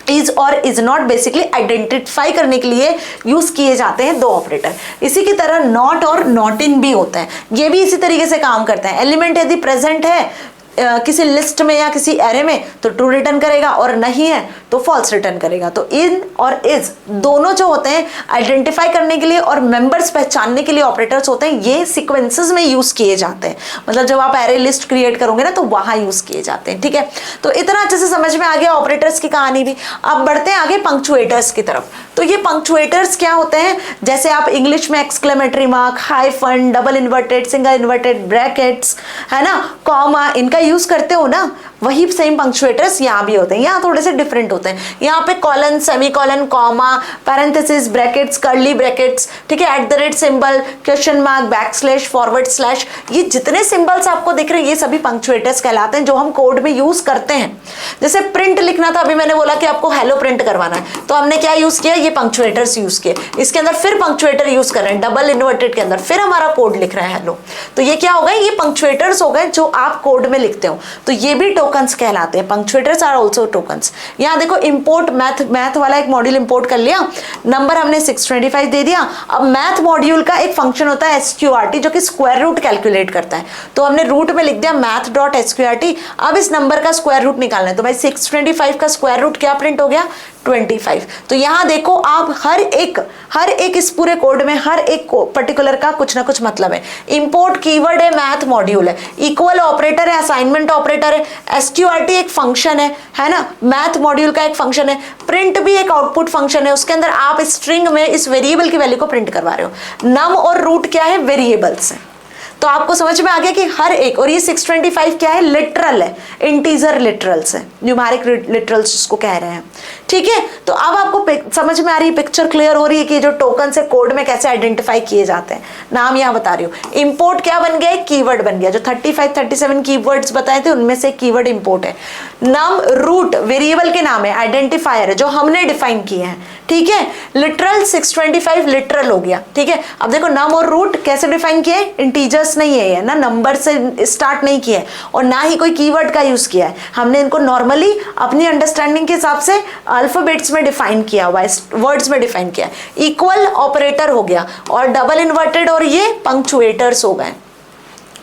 इज और इज नॉट बेसिकली आइडेंटिफाई करने के लिए यूज किए जाते हैं दो ऑपरेटर। इसी की तरह नॉट और नॉट इन भी होते हैं, ये भी इसी तरीके से काम करते हैं। एलिमेंट यदि प्रेजेंट है किसी लिस्ट में या किसी एरे में तो ट्रू रिटर्न करेगा, और नहीं है तो फॉल्स रिटर्न करेगा। तो इन और इज दोनों जो होते हैं आइडेंटिफाई करने के लिए और मेंबर्स पहचानने के लिए ऑपरेटर्स होते हैं, ये सीक्वेंसेस में यूज किए जाते हैं। मतलब जब आप एरे लिस्ट क्रिएट करोगे ना तो वहां यूज किए जाते हैं। ठीक है, तो इतना अच्छे से समझ में आ गया ऑपरेटर्स की कहानी भी। अब बढ़ते हैं आगे पंक्चुएटर्स की तरफ। तो ये पंक्चुएटर्स क्या होते हैं, जैसे आप इंग्लिश में exclamatory mark, hyphen, double inverted, single inverted, brackets, है ना, कॉमा, इनका यूज करते हो ना, वही सेम पंक्चुएटर्स यहाँ भी होते हैं। यहाँ थोड़े से डिफरेंट होते हैं। यहाँ पे colon, semicolon, comma, parenthesis, brackets, curly brackets, ठीक है, at the rate symbol, question mark, backslash, forward slash, ये जितने सिंबल्स आपको दिख रहे हैं ये सभी पंक्चुएटर्स कहलाते हैं, जो हम कोड में यूज करते हैं। जैसे प्रिंट लिखना था, अभी मैंने बोला कि आपको हेलो प्रिंट करवाना है, तो हमने क्या यूज किया, ये पंक्चुएटर्स यूज किए। इसके अंदर फिर पंक्चुएटर यूज कर रहे हैं, डबल इन्वर्टेड के अंदर फिर हमारा कोड लिख रहा है हेलो। तो ये क्या हो गए, ये पंक्चुएटर्स हो गए जो आप कोड में लिखते हो। तो ये भी टोकन्स कहलाते हैं। पंक्चुएटर्स आर आल्सो टोकन्स। यहाँ देखो इंपोर्ट मैथ वाला एक मॉड्यूल इंपोर्ट कर लिया, नंबर हमने 625 दे दिया। अब मैथ मॉड्यूल का एक फंक्शन होता है SQRT, जो कि स्क्वायर रूट कैलकुलेट करता है। तो हमने रूट में लिख दिया math.sqrt। अब इस नंबर का स्क्वायर रूट निकालना है, तो भाई 625 का स्क्वायर रूट क्या प्रिंट हो गया, 25। तो यहाँ देखो आप हर एक इस पूरे कोड में हर एक पर्टिकुलर का कुछ ना कुछ मतलब है। इंपोर्ट कीवर्ड है, मैथ मॉड्यूल है, इक्वल ऑपरेटर है, असाइनमेंट ऑपरेटर है, SQRT एक फंक्शन है ना, मैथ मॉड्यूल का एक फंक्शन है, प्रिंट भी एक आउटपुट फंक्शन है। उसके अंदर आप स्ट्रिंग में इस वेरिएबल की वैल्यू को प्रिंट करवा रहे हो। नम और रूट क्या है, वेरिएबल्स है। तो आपको समझ में आ गया कि हर एक, और ये 625 क्या है, लिटरल है, इंटीजर लिटरल्स है, न्यूमेरिक लिटरल्स जिसको कह रहे हैं। ठीक है, तो अब आपको समझ में आ रही है, पिक्चर क्लियर हो रही है कि जो टोकन से कोड में कैसे आइडेंटिफाई किए जाते हैं। नाम यहाँ बता रही हूँ। इंपोर्ट क्या बन गया, कीवर्ड बन गया। जो 35-37 कीवर्ड्स बताए थे उनमें से कीवर्ड इंपोर्ट है। नम रूट वेरिएबल के नाम है, आइडेंटिफायर है जो हमने डिफाइन किए हैं। ठीक है, लिटरल 625 लिटरल हो गया। ठीक है, अब देखो नम और रूट कैसे डिफाइन किए, इंटीजर्स नहीं है ना, नंबर से स्टार्ट नहीं किया है और ना ही कोई कीवर्ड का यूज किया है। हमने इनको नॉर्मली अपनी अंडरस्टैंडिंग के हिसाब से अल्फाबेट्स में डिफाइन किया हुआ है, वर्ड्स में डिफाइन किया है। इक्वल ऑपरेटर हो गया और डबल इन्वर्टेड और ये पंक्चुएटर्स हो गए।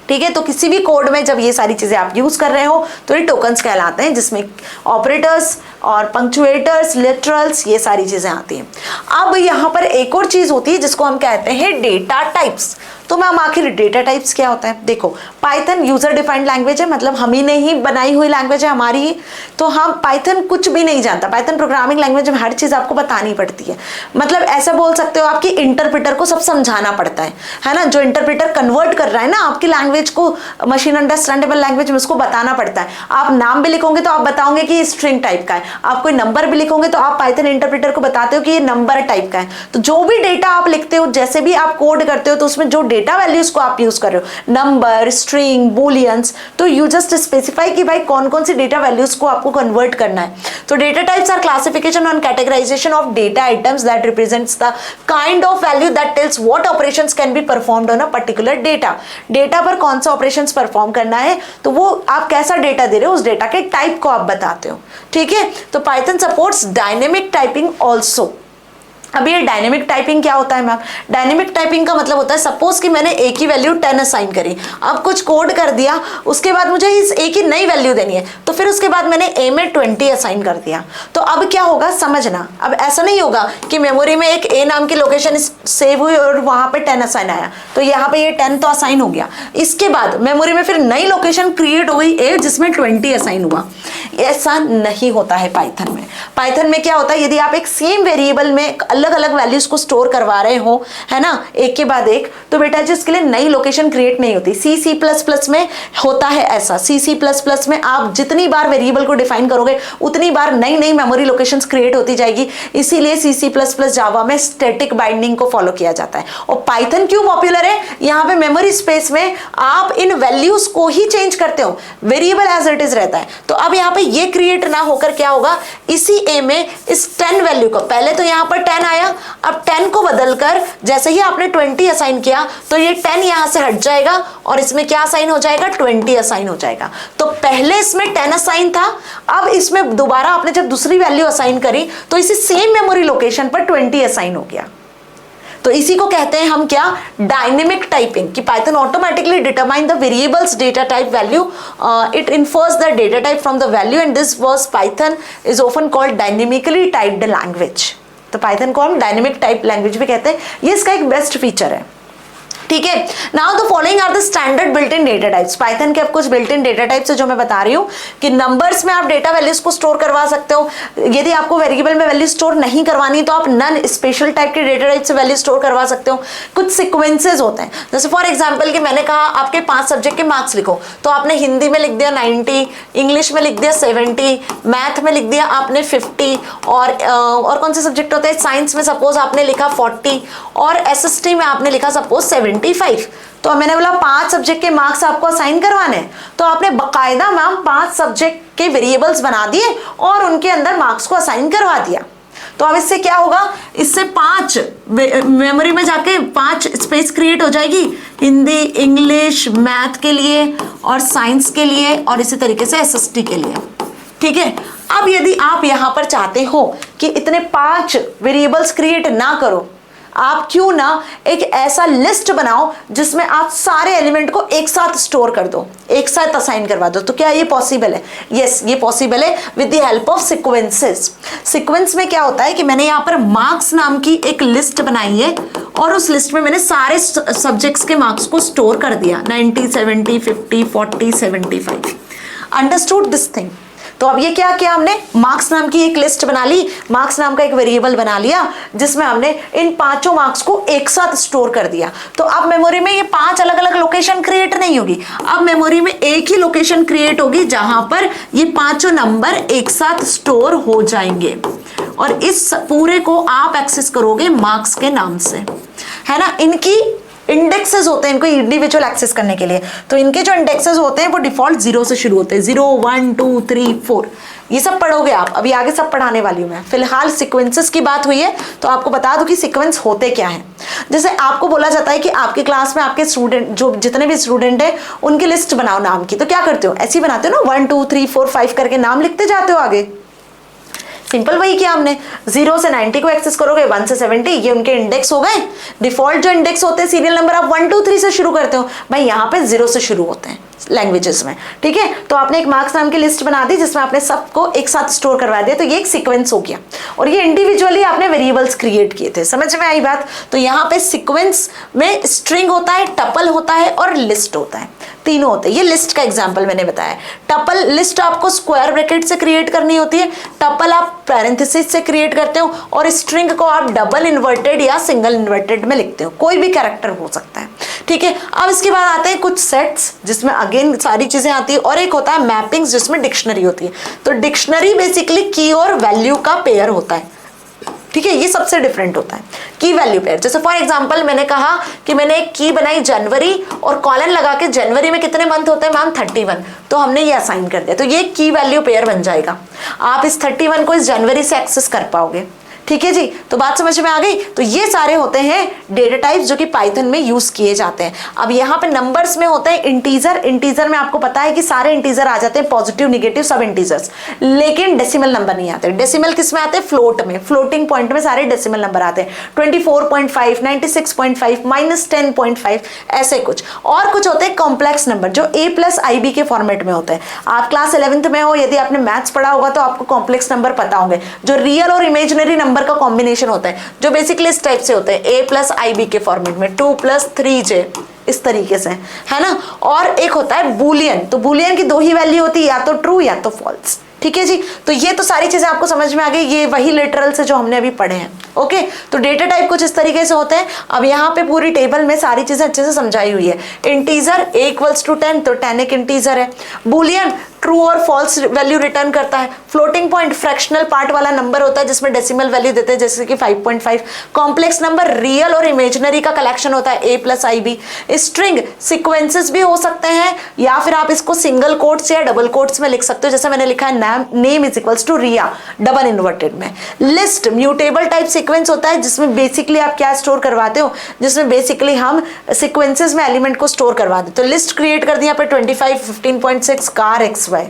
ठीक है, तो किसी भी कोड में जब ये सारी चीजें आप यूज कर रहे हो तो ये टोकन्स कहलाते हैं, जिसमें ऑपरेटर्स और पंक्चुएटर्स, लिटरल्स, ये सारी चीजें आती हैं। अब यहाँ पर एक और चीज होती है जिसको हम कहते हैं डेटा टाइप्स। तो मैम आखिर डेटा टाइप्स क्या होता है, देखो पाइथन यूजर डिफाइंड लैंग्वेज है, मतलब हम ही ने ही बनाई हुई लैंग्वेज है हमारी ही। तो हम पाइथन कुछ भी नहीं जानता, पाइथन प्रोग्रामिंग लैंग्वेज में हर चीज आपको बतानी पड़ती है। मतलब ऐसा बोल सकते हो आपकी इंटरप्रेटर को सब समझाना पड़ता है ना, जो इंटरप्रेटर कन्वर्ट कर रहा है ना आपकी लैंग्वेज को मशीन अंडरस्टैंडेबल लैंग्वेज में, उसको बताना पड़ता है। आप नाम भी लिखोगे तो आप बताओगे कि ये स्ट्रिंग टाइप का है, आप कोई नंबर भी लिखोगे तो आप पाइथन इंटरप्रेटर को बताते हो कि ये नंबर टाइप का है। तो जो भी डेटा आप लिखते हो, जैसे भी आप कोड करते हो, तो उसमें जो डेटा वैल्यूज को आप यूज कर रहे हो, नंबर, स्ट्रिंग, बूलियंस, तो यू जस्ट स्पेसिफाई कि भाई कौन कौन सी डेटा वैल्यूज को आपको कन्वर्ट करना है। तो data types are classification and categorization of data items that represents the kind of value that tells what operations can be performed on a particular data. Data पर कौन सा ऑपरेशंस परफॉर्म करना है, तो वो आप कैसा डेटा दे रहे हो, उस डेटा के टाइप को आप बताते हो। ठीक है, तो Python supports dynamic typing also. अब ये डायनेमिक टाइपिंग क्या होता है मैम, डायनेमिक टाइपिंग का मतलब होता है सपोज कि मैंने ए की वैल्यू 10 असाइन करी, अब कुछ कोड कर दिया, उसके बाद मुझे इस ए की नई वैल्यू देनी है, तो फिर उसके बाद मैंने ए में 20 असाइन कर दिया। तो अब क्या होगा समझना, अब ऐसा नहीं होगा कि मेमोरी में एक ए नाम की लोकेशन सेव हुई और वहां पे 10 असाइन आया, तो यहाँ पे ये 10 तो असाइन हो गया, इसके बाद मेमोरी में फिर नई लोकेशन क्रिएट हो गई ए जिसमें 20 असाइन हुआ। ऐसा नहीं होता है पाइथन में। पाइथन में क्या होता है, यदि आप एक सेम वेरिएबल में अलग अलग वैल्यूज को स्टोर करवा रहे हो, है ना, एक के बाद एक, तो बेटा जी उसके लिए नई लोकेशन क्रिएट नहीं होती। C++ में होता है ऐसा, C++ में आप जितनी बार वेरिएबल को डिफाइन करोगे उतनी बार नई नई मेमोरी लोकेशंस क्रिएट होती जाएगी। इसीलिए C++ जावा में स्टैटिक बाइंडिंग को फॉलो किया जाता है। और पाइथन क्यों पॉपुलर है, यहाँ पे मेमोरी स्पेस में आप इन वैल्यूज को ही चेंज करते हो, वेरिएबल एज इट इज रहता है। तो अब यहाँ पे ये क्रिएट ना होकर क्या होगा, इसी ए में इस 10 वैल्यू को, पहले तो यहाँ पर 10 आया, अब 10 को बदलकर जैसे ही आपने 20 असाइन किया तो ये 10 यहां से हट जाएगा और इसमें क्या असाइन हो जाएगा, 20 असाइन हो जाएगा। तो पहले इसमें 10 असाइन था, अब इसमें दोबारा आपने जब दूसरी वैल्यू असाइन करी तो इसी सेम मेमोरी लोकेशन पर 20 असाइन हो गया। तो इसी को कहते हैं हम क्या, डायनेमिक टाइपिंग, कि Python automatically determine the variables data type value, it infers the data type from the value and this was Python is often called dynamically typed language. तो पाइथन को हम डायनेमिक टाइप लैंग्वेज भी कहते हैं, ये इसका एक बेस्ट फीचर है। ठीक है, now the following are the standard built in data types. Python के अब कुछ बिल्ट इन डेटा टाइप्स है जो मैं बता रही हूँ कि नंबर्स में आप डेटा वैल्यूज को स्टोर करवा सकते हो। यदि आपको वेरिएबल में वैल्यू स्टोर नहीं करवानी तो आप नन स्पेशल टाइप के डेटा टाइप से वैल्यू स्टोर करवा सकते हो। कुछ सिक्वेंसेज होते हैं, जैसे फॉर एग्जाम्पल कि मैंने कहा आपके 5 सब्जेक्ट के मार्क्स लिखो, तो आपने हिंदी में लिख दिया 90, इंग्लिश में लिख दिया 70, मैथ में लिख दिया आपने 50, और कौन से सब्जेक्ट होते हैं, साइंस में सपोज आपने लिखा 40 और एसएसटी में आपने लिखा सपोज 75। तो मैंने बोला 5 सब्जेक्ट के मार्क्स आपको असाइन करवाने हैं, तो आपने बकायदा मैम 5 सब्जेक्ट के वेरिएबल्स बना दिए और उनके अंदर मार्क्स को असाइन करवा दिया। तो अब इससे क्या होगा, इससे 5 मेमोरी में जाके 5 स्पेस क्रिएट हो जाएगी, हिंदी, इंग्लिश, मैथ के लिए और साइंस के लिए और इसी तरीके से एसएसटी के लिए। ठीक है, अब यदि आप यहां पर चाहते हो कि इतने 5 वेरिएबल्स क्रिएट ना करो, आप क्यों ना एक ऐसा लिस्ट बनाओ जिसमें आप सारे एलिमेंट को एक साथ स्टोर कर दो, एक साथ असाइन करवा दो। तो क्या ये पॉसिबल है? यस, ये पॉसिबल है with the help of sequences. Sequence में क्या होता है कि मैंने यहाँ पर मार्क्स नाम की एक लिस्ट बनाई है और उस लिस्ट में मैंने सारे सब्जेक्ट्स के मार्क्स को स्टोर कर दिया, 90, 70, 50, 40, 75। Understood this thing? तो अब ये क्या किया हमने, मार्क्स नाम की एक लिस्ट बना ली, मार्क्स नाम का एक वेरिएबल बना लिया जिसमें हमने इन 5 मार्क्स को एक साथ स्टोर कर दिया। तो अब मेमोरी में ये 5 अलग अलग लोकेशन क्रिएट नहीं होगी, अब मेमोरी में एक ही लोकेशन क्रिएट होगी जहां पर ये 5 नंबर एक साथ स्टोर हो जाएंगे और इस पूरे को आप एक्सेस करोगे मार्क्स के नाम से, है ना। इनकी इंडेक्सेस होते हैं इनको इंडिविजुअल एक्सेस करने के लिए, तो इनके जो इंडेक्सेस होते हैं वो डिफॉल्ट 0 से शुरू होते हैं, 0, 1, 2, 3, 4, ये सब पढ़ोगे आप, अभी आगे सब पढ़ाने वाली हूं मैं। फिलहाल सीक्वेंसेस की बात हुई है तो आपको बता दूं कि सीक्वेंस होते क्या हैं। जैसे आपको बोला जाता है कि आपकी क्लास में आपके स्टूडेंट, जो जितने भी स्टूडेंट हैं उनकी लिस्ट बनाओ नाम की, तो क्या करते हो, ऐसे ही बनाते हो ना, 1, 2, 3, 4, 5 करके नाम लिखते जाते हो आगे। सिंपल वही किया हमने, 0 से 90 को एक्सेस करोगे, 1 से 70, ये उनके इंडेक्स हो गए। डिफॉल्ट जो इंडेक्स होते हैं सीरियल नंबर आप 1, 2, 3 से शुरू करते हो, भाई यहाँ पे 0 से शुरू होते हैं लैंग्वेजेस में। ठीक है, तो आपने एक मार्क्स नाम की लिस्ट बना दी जिसमें आपने सबको एक साथ स्टोर करवा दिया, तो ये एक सीक्वेंस हो गया और ये इंडिविजुअली आपने वेरिएबल्स क्रिएट किए थे। समझ में आई बात? तो यहाँ पे सीक्वेंस में स्ट्रिंग होता है, टपल होता है और लिस्ट होता है, तीनों होते हैं। ये लिस्ट का एग्जांपल मैंने बताया। टपल लिस्ट आपको स्क्वायर ब्रैकेट से क्रिएट करनी होती है, टपल आप पैरेंथेसिस से क्रिएट करते हो और स्ट्रिंग को आप डबल इन्वर्टेड या सिंगल इन्वर्टेड में लिखते हो, कोई भी कैरेक्टर हो सकता है। ठीक है, अब इसके बाद आते हैं कुछ सेट्स जिसमें अगेन सारी चीजें आती है और एक होता है मैपिंग्स जिसमें डिक्शनरी होती है। तो डिक्शनरी बेसिकली की और वैल्यू का पेयर होता है। ठीक है, ये सबसे डिफरेंट होता है की वैल्यू पेयर। जैसे फॉर एग्जांपल मैंने कहा कि मैंने एक की बनाई जनवरी और कॉलन लगा के जनवरी में कितने मंथ होते हैं मैम 31, तो हमने ये असाइन कर दिया, तो ये की वैल्यू पेयर बन जाएगा। आप इस 31 को इस जनवरी से एक्सेस कर पाओगे। ठीक है जी, तो बात समझ में आ गई। तो ये सारे होते हैं डेटा टाइप्स जो कि पाइथन में यूज किए जाते हैं। अब यहाँ पे नंबर्स में होते हैं इंटीजर, इंटीजर में आपको पता है कि सारे इंटीजर आ जाते हैं, पॉजिटिव, निगेटिव, सब इंटीजर्स, लेकिन डेसिमल नंबर नहीं आते। डेसिमल किस में आते हैं? फ्लोट में, फ्लोटिंग पॉइंट में सारे डेसिमल नंबर आते हैं, 24.5, 96.5, -10.5, ऐसे कुछ। और कुछ होते हैं कॉम्प्लेक्स नंबर जो A+IB के फॉर्मेट में होते हैं। आप क्लास 11th में हो, यदि आपने मैथ्स पढ़ा होगा तो आपको कॉम्प्लेक्स नंबर पता होंगे, जो रियल और इमेजिनरी नंबर का कॉम्बिनेशन होता है, जो बेसिकली इस टाइप से होते हैं, A+IB के फॉर्मेट में, 2+3J, इस तरीके से, है ना। और एक होता है बूलियन, तो बूलियन की 2 ही वैल्यू होती है, या तो ट्रू या तो फॉल्स। ठीक है जी, तो ये तो सारी चीजें आपको समझ में आ गई, ये वही लिटरल से जो हमने अभी पढ़े हैं। ओके, तो डेटा टाइप कुछ इस तरीके से होते हैं। अब यहाँ पे पूरी टेबल में सारी चीजें अच्छे से समझाई हुई है। इंटीजर A=10, तो 10 एक इंटीजर है। बूलियन ट्रू और फॉल्स वैल्यू रिटर्न करता है। फ्लोटिंग पॉइंट फ्रैक्शनल पार्ट वाला नंबर होता है जिसमें डेसिमल वैल्यू देते हैं, जैसे कि 5.5। कॉम्प्लेक्स नंबर रियल और इमेजिनरी का कलेक्शन होता है, A+IB। स्ट्रिंग सीक्वेंसेस भी हो सकते हैं, या फिर आप इसको सिंगल कोट्स या डबल कोट्स में लिख सकते हो, जैसे मैंने लिखा है name is to Riya, double inverted में। लिस्ट म्यूटेबल टाइप सीक्वेंस होता है जिसमें बेसिकली आप क्या स्टोर करवाते हो, जिसमें बेसिकली हम सीक्वेंसेस में एलिमेंट को स्टोर करवा देते। तो लिस्ट क्रिएट कर दिया पे 25, 15.6 कार XY।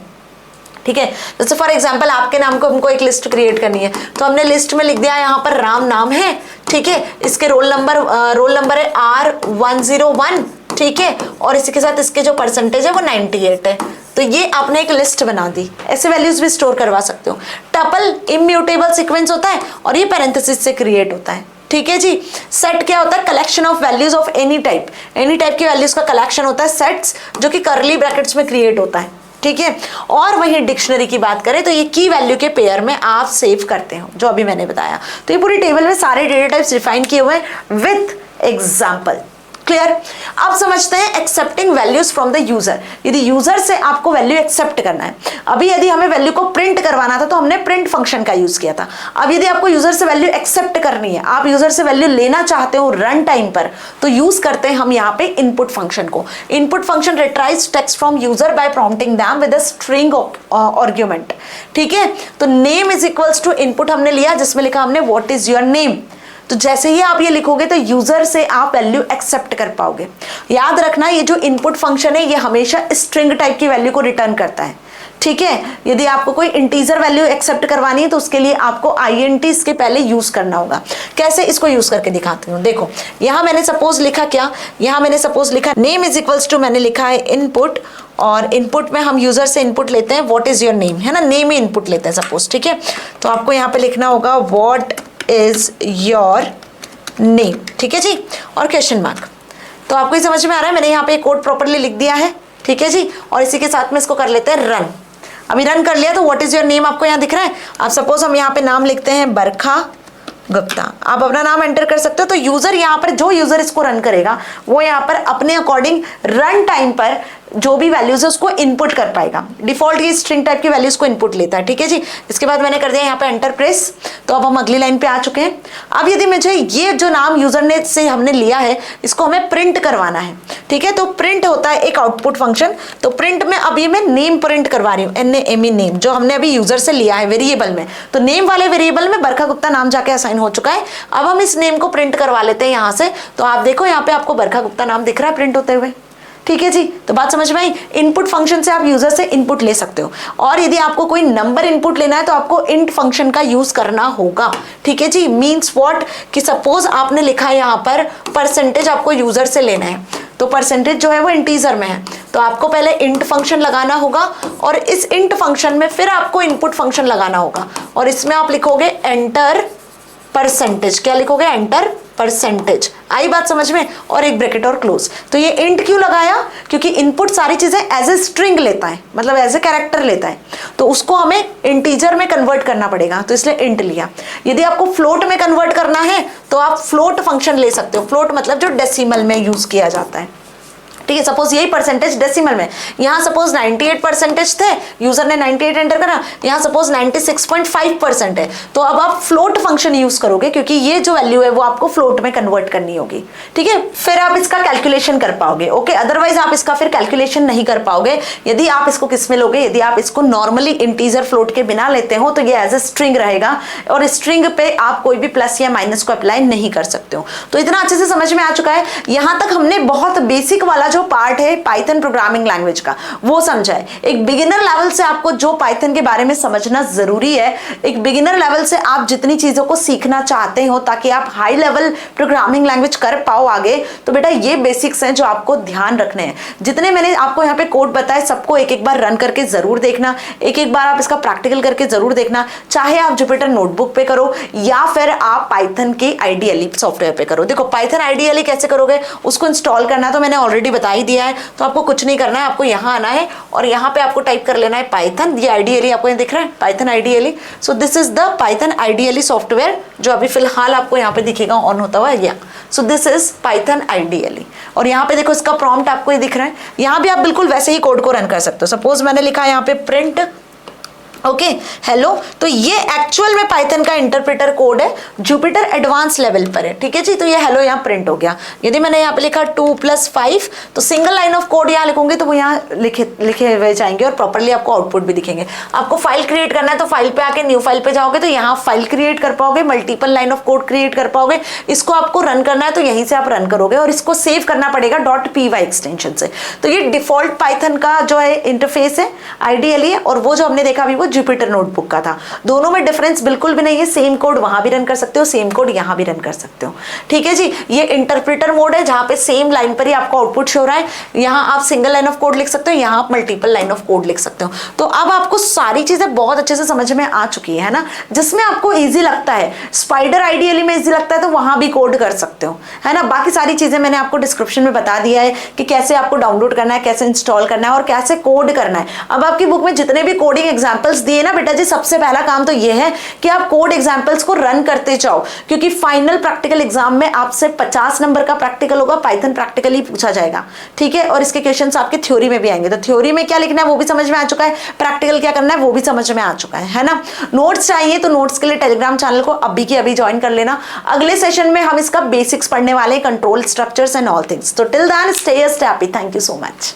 ठीक है, जैसे फॉर एग्जांपल आपके नाम को हमको एक लिस्ट क्रिएट करनी है, तो हमने लिस्ट में लिख दिया यहाँ पर राम नाम है, ठीक है, इसके रोल नंबर है R101, ठीक है, और इसी के साथ इसके जो परसेंटेज है वो 98 है। तो ये आपने एक लिस्ट बना दी, ऐसे वैल्यूज भी स्टोर करवा सकते हो। टपल इम्यूटेबल सीक्वेंस होता है और ये पैरेंथेसिस से क्रिएट होता है, ठीक है जी। सेट क्या होता है? Collection of values of any type की वैल्यूज का कलेक्शन होता है सेट्स, जो कि कर्ली ब्रैकेट्स में क्रिएट होता है, ठीक है। और वही डिक्शनरी की बात करें तो ये की वैल्यू के पेयर में आप सेव करते हो, जो अभी मैंने बताया। तो ये पूरी टेबल में सारे डेटा टाइप्स डिफाइन किए हुए हैं विथ एग्जाम्पल। क्लियर? अब समझते हैं accepting values from the user. यदि यूजर से आपको वैल्यू एक्सेप्ट करना है, अभी यदि हमें वैल्यू को प्रिंट करवाना था तो हमने प्रिंट फंक्शन का यूज किया था। अब यदि आपको यूजर से वैल्यू एक्सेप्ट करनी है, आप यूजर से वैल्यू लेना चाहते हो रन टाइम पर, तो यूज करते हैं हम यहाँ पे इनपुट फंक्शन को। Input function retrieves text from user by prompting them with a string argument, ठीक है। तो name is equals to input हमने लिया, जिसमें लिखा हमने व्हाट इज योर नेम। तो जैसे ही आप ये लिखोगे तो यूजर से आप वैल्यू एक्सेप्ट कर पाओगे। याद रखना, ये जो इनपुट फंक्शन है ये हमेशा स्ट्रिंग टाइप की वैल्यू को रिटर्न करता है, ठीक है। यदि आपको कोई इंटीजर वैल्यू एक्सेप्ट करवानी है तो उसके लिए आपको INT इसके पहले यूज करना होगा। कैसे, इसको यूज करके दिखाती हूँ। देखो, यहाँ मैंने सपोज लिखा क्या, यहाँ मैंने सपोज लिखा नेम इज इक्वल्स टू, मैंने लिखा है इनपुट, और इनपुट में हम यूजर से इनपुट लेते हैं व्हाट इज योर नेम, है ना, नेम ही इनपुट लेते हैं सपोज, ठीक है। तो आपको यहाँ पे लिखना होगा व्हाट इज योर नेम, ठीक है जी, और क्वेश्चन मार्क। तो आपको ये समझ में आ रहा है, मैंने यहाँ पे कोड प्रॉपर्ली लिख दिया है, ठीक है जी। और इसी के साथ में इसको कर लेते हैं रन। अभी रन कर लिया तो व्हाट इज योर नेम आपको यहाँ दिख रहा है। आप सपोज हम यहाँ पे नाम लिखते हैं बरखा गुप्ता, आप अपना नाम एंटर कर सकते हो। तो यूजर यहाँ पर, जो यूजर इसको रन करेगा वो यहाँ पर अपने अकॉर्डिंग रन टाइम पर जो भी वैल्यूज है उसको इनपुट कर पाएगा। डिफॉल्ट ये स्ट्रिंग टाइप की वैल्यूज को इनपुट लेता है, ठीक है जी। इसके बाद मैंने कर दिया यहाँ पे एंटर प्रेस। तो अब हम अगली लाइन पे आ चुके हैं। अब यदि मुझे ये जो नाम यूजर ने से हमने लिया है इसको हमें प्रिंट करवाना है, ठीक है। तो प्रिंट होता है एक आउटपुट फंक्शन। तो प्रिंट में अभी मैं नेम प्रिंट करवा रही हूँ, NAME नेम, जो हमने अभी यूजर से लिया है वेरिएबल में। तो नेम वाले वेरिएबल में बरखा गुप्ता नाम जाके असाइन हो चुका है। अब हम इस नेम को प्रिंट करवा लेते हैं यहाँ से। तो आप देखो यहाँ पे आपको बरखा गुप्ता नाम दिख रहा है प्रिंट होते हुए, ठीक है जी। तो बात समझ में आई। इनपुट फंक्शन से आप यूजर से इनपुट ले सकते हो, और यदि आपको कोई नंबर इनपुट लेना है तो आपको इंट फंक्शन का यूज करना होगा, ठीक है जी। मींस व्हाट, कि सपोज आपने लिखा है यहाँ पर परसेंटेज आपको यूजर से लेना है, तो परसेंटेज जो है वो इंटीजर में है, तो आपको पहले इंट फंक्शन लगाना होगा, और इस इंट फंक्शन में फिर आपको इनपुट फंक्शन लगाना होगा, और इसमें आप लिखोगे एंटर परसेंटेज। क्या लिखोगे? Enter percentage. आई बात समझ में? और एक ब्रैकेट और क्लोज। तो ये इंट क्यों लगाया? क्योंकि इनपुट सारी चीजें एज ए स्ट्रिंग लेता है, मतलब एज ए कैरेक्टर लेता है, तो उसको हमें इंटीजर में कन्वर्ट करना पड़ेगा, तो इसलिए इंट लिया। यदि आपको फ्लोट में कन्वर्ट करना है तो आप फ्लोट फंक्शन ले सकते हो। फ्लोट मतलब जो डेसिमल में यूज किया जाता है, ठीक है। सपोज यही परसेंटेज डेसिमल में, यहाँ सपोज 98% थे, यूजर ने 98 एंटर करा, यहाँ सपोज 96.5% है, तो अब आप फ्लोट फंक्शन यूज करोगे, क्योंकि ये जो वैल्यू है वो आपको फ्लोट में कन्वर्ट करनी होगी, ठीक है। फिर आप इसका कैलकुलेशन कर पाओगे, ओके। अदरवाइज आप इसका फिर कैलकुलेशन नहीं कर पाओगे। यदि आप इसको किस में लोगे? यदि आप इसको नॉर्मली इंटीजर फ्लोट के बिना लेते हो तो ये एज ए स्ट्रिंग रहेगा, और स्ट्रिंग पे आप कोई भी प्लस या माइनस को अप्लाई नहीं कर सकते हो। तो इतना अच्छे से समझ में आ चुका है। यहाँ तक हमने बहुत बेसिक वाला जो पार्ट है पाइथन प्रोग्रामिंग लैंग्वेज का वो समझा है। एक बिगिनर लेवल से आपको जो पाइथन के बारे में समझना जरूरी है, एक बिगिनर लेवल से आप जितनी चीजों को सीखना चाहते हो ताकि आप हाई लेवल प्रोग्रामिंग लैंग्वेज कर पाओ आगे, तो बेटा ये बेसिक्स हैं जो आपको ध्यान रखने हैं। जितने मैंने आपको यहाँ पे कोड बताए सबको एक एक बार रन करके जरूर देखना, एक एक बार आप इसका प्रैक्टिकल करके जरूर देखना, चाहे आप जुपिटर नोटबुक पे करो या फिर आप पाइथन के आईडीएलई सॉफ्टवेयर पे करो। देखो पाइथन आईडीएलई कैसे करोगे, उसको इंस्टॉल करना तो मैंने ऑलरेडी बता ही दिया है, तो आपको कुछ नहीं करना है, आपको यहाँ आना है और यहाँ पे आपको टाइप कर लेना है पाइथन। ये आईडीएलई आपको यहाँ दिख रहा है, Python IDLE. So this is the Python IDLE software जो अभी फिलहाल आपको यहाँ पे दिखेगा ऑन होता हुआ है। So this is Python IDLE, और यहाँ पे देखो इसका प्रॉम्प्ट आपको ये दिख रहा है। यहाँ भी आप बिल्कुल वैसे ही कोड को रन कर सकते हो। सपोज मैंने लिखा है यहाँ पे प्रिंट ओके हेलो, तो ये एक्चुअल में पाइथन का इंटरप्रेटर कोड है, जुपिटर एडवांस लेवल पर है, ठीक है जी। तो ये हेलो यहाँ प्रिंट हो गया। यदि मैंने यहाँ पे लिखा 2 + 5, तो सिंगल लाइन ऑफ कोड यहाँ लिखूंगे तो वो यहाँ लिखे हुए जाएंगे और प्रॉपर्ली आपको आउटपुट भी दिखेंगे। आपको फाइल क्रिएट करना है तो फाइल पे आके न्यू फाइल पे जाओगे तो यहाँ फाइल क्रिएट कर पाओगे, multiple line of code create कर पाओगे। इसको आपको रन करना है तो यहीं से आप रन करोगे, और इसको सेव करना पड़ेगा .py एक्सटेंशन से। तो ये डिफॉल्ट पाइथन का जो है इंटरफेस है आईडीएलई, और वो जो हमने देखा अभी वो जुपिटर नोटबुक का था। दोनों में डिफरेंस बिल्कुल भी नहीं है, सेम कोड वहां भी रन कर सकते हो, सेम कोड यहाँ भी रन कर सकते हो। ठीक है जी, ये इंटरप्रेटर मोड है जहां पे सेम लाइन पर ही आपको आउटपुट शो हो रहा है। यहाँ आप सिंगल लाइन ऑफ कोड लिख सकते हो, यहाँ आप मल्टीपल लाइन ऑफ कोड लिख सकते हो। तो अब आपको सारी चीजें बहुत अच्छे से समझ में आ चुकी है ना। जिसमें आपको इजी लगता है, स्पाइडर आइडियली में इजी लगता है तो वहां भी कोड कर सकते हो, है ना। बाकी सारी चीजें मैंने आपको डिस्क्रिप्शन में बता दिया है कि कैसे आपको डाउनलोड करना है, कैसे इंस्टॉल करना है और कैसे कोड करना है। अब आपकी बुक में जितने भी कोडिंग एग्जांपल्स दिए ना बेटा जी, सबसे पहला काम तो ये है कि आप कोड एग्जांपल्स को रन करते जाओ, क्योंकि फाइनल प्रैक्टिकल एग्जाम में आपसे 50 नंबर का प्रैक्टिकल होगा, पाइथन प्रैक्टिकल ही पूछा जाएगा। ठीक है, और इसके क्वेश्चंस आपके थ्योरी में भी आएंगे, तो थ्योरी में क्या लिखना है वो भी समझ में आ चुका है, प्रैक्टिकल क्या करना है वो भी समझ में आ चुका है ना। नोट्स चाहिए तो नोट्स के लिए टेलीग्राम चैनल को अभी के अभी ज्वाइन कर लेना। अगले सेशन में हम इसका बेसिक्स पढ़ने वाले, control structures and all things. तो till then stay happy. Thank you so much.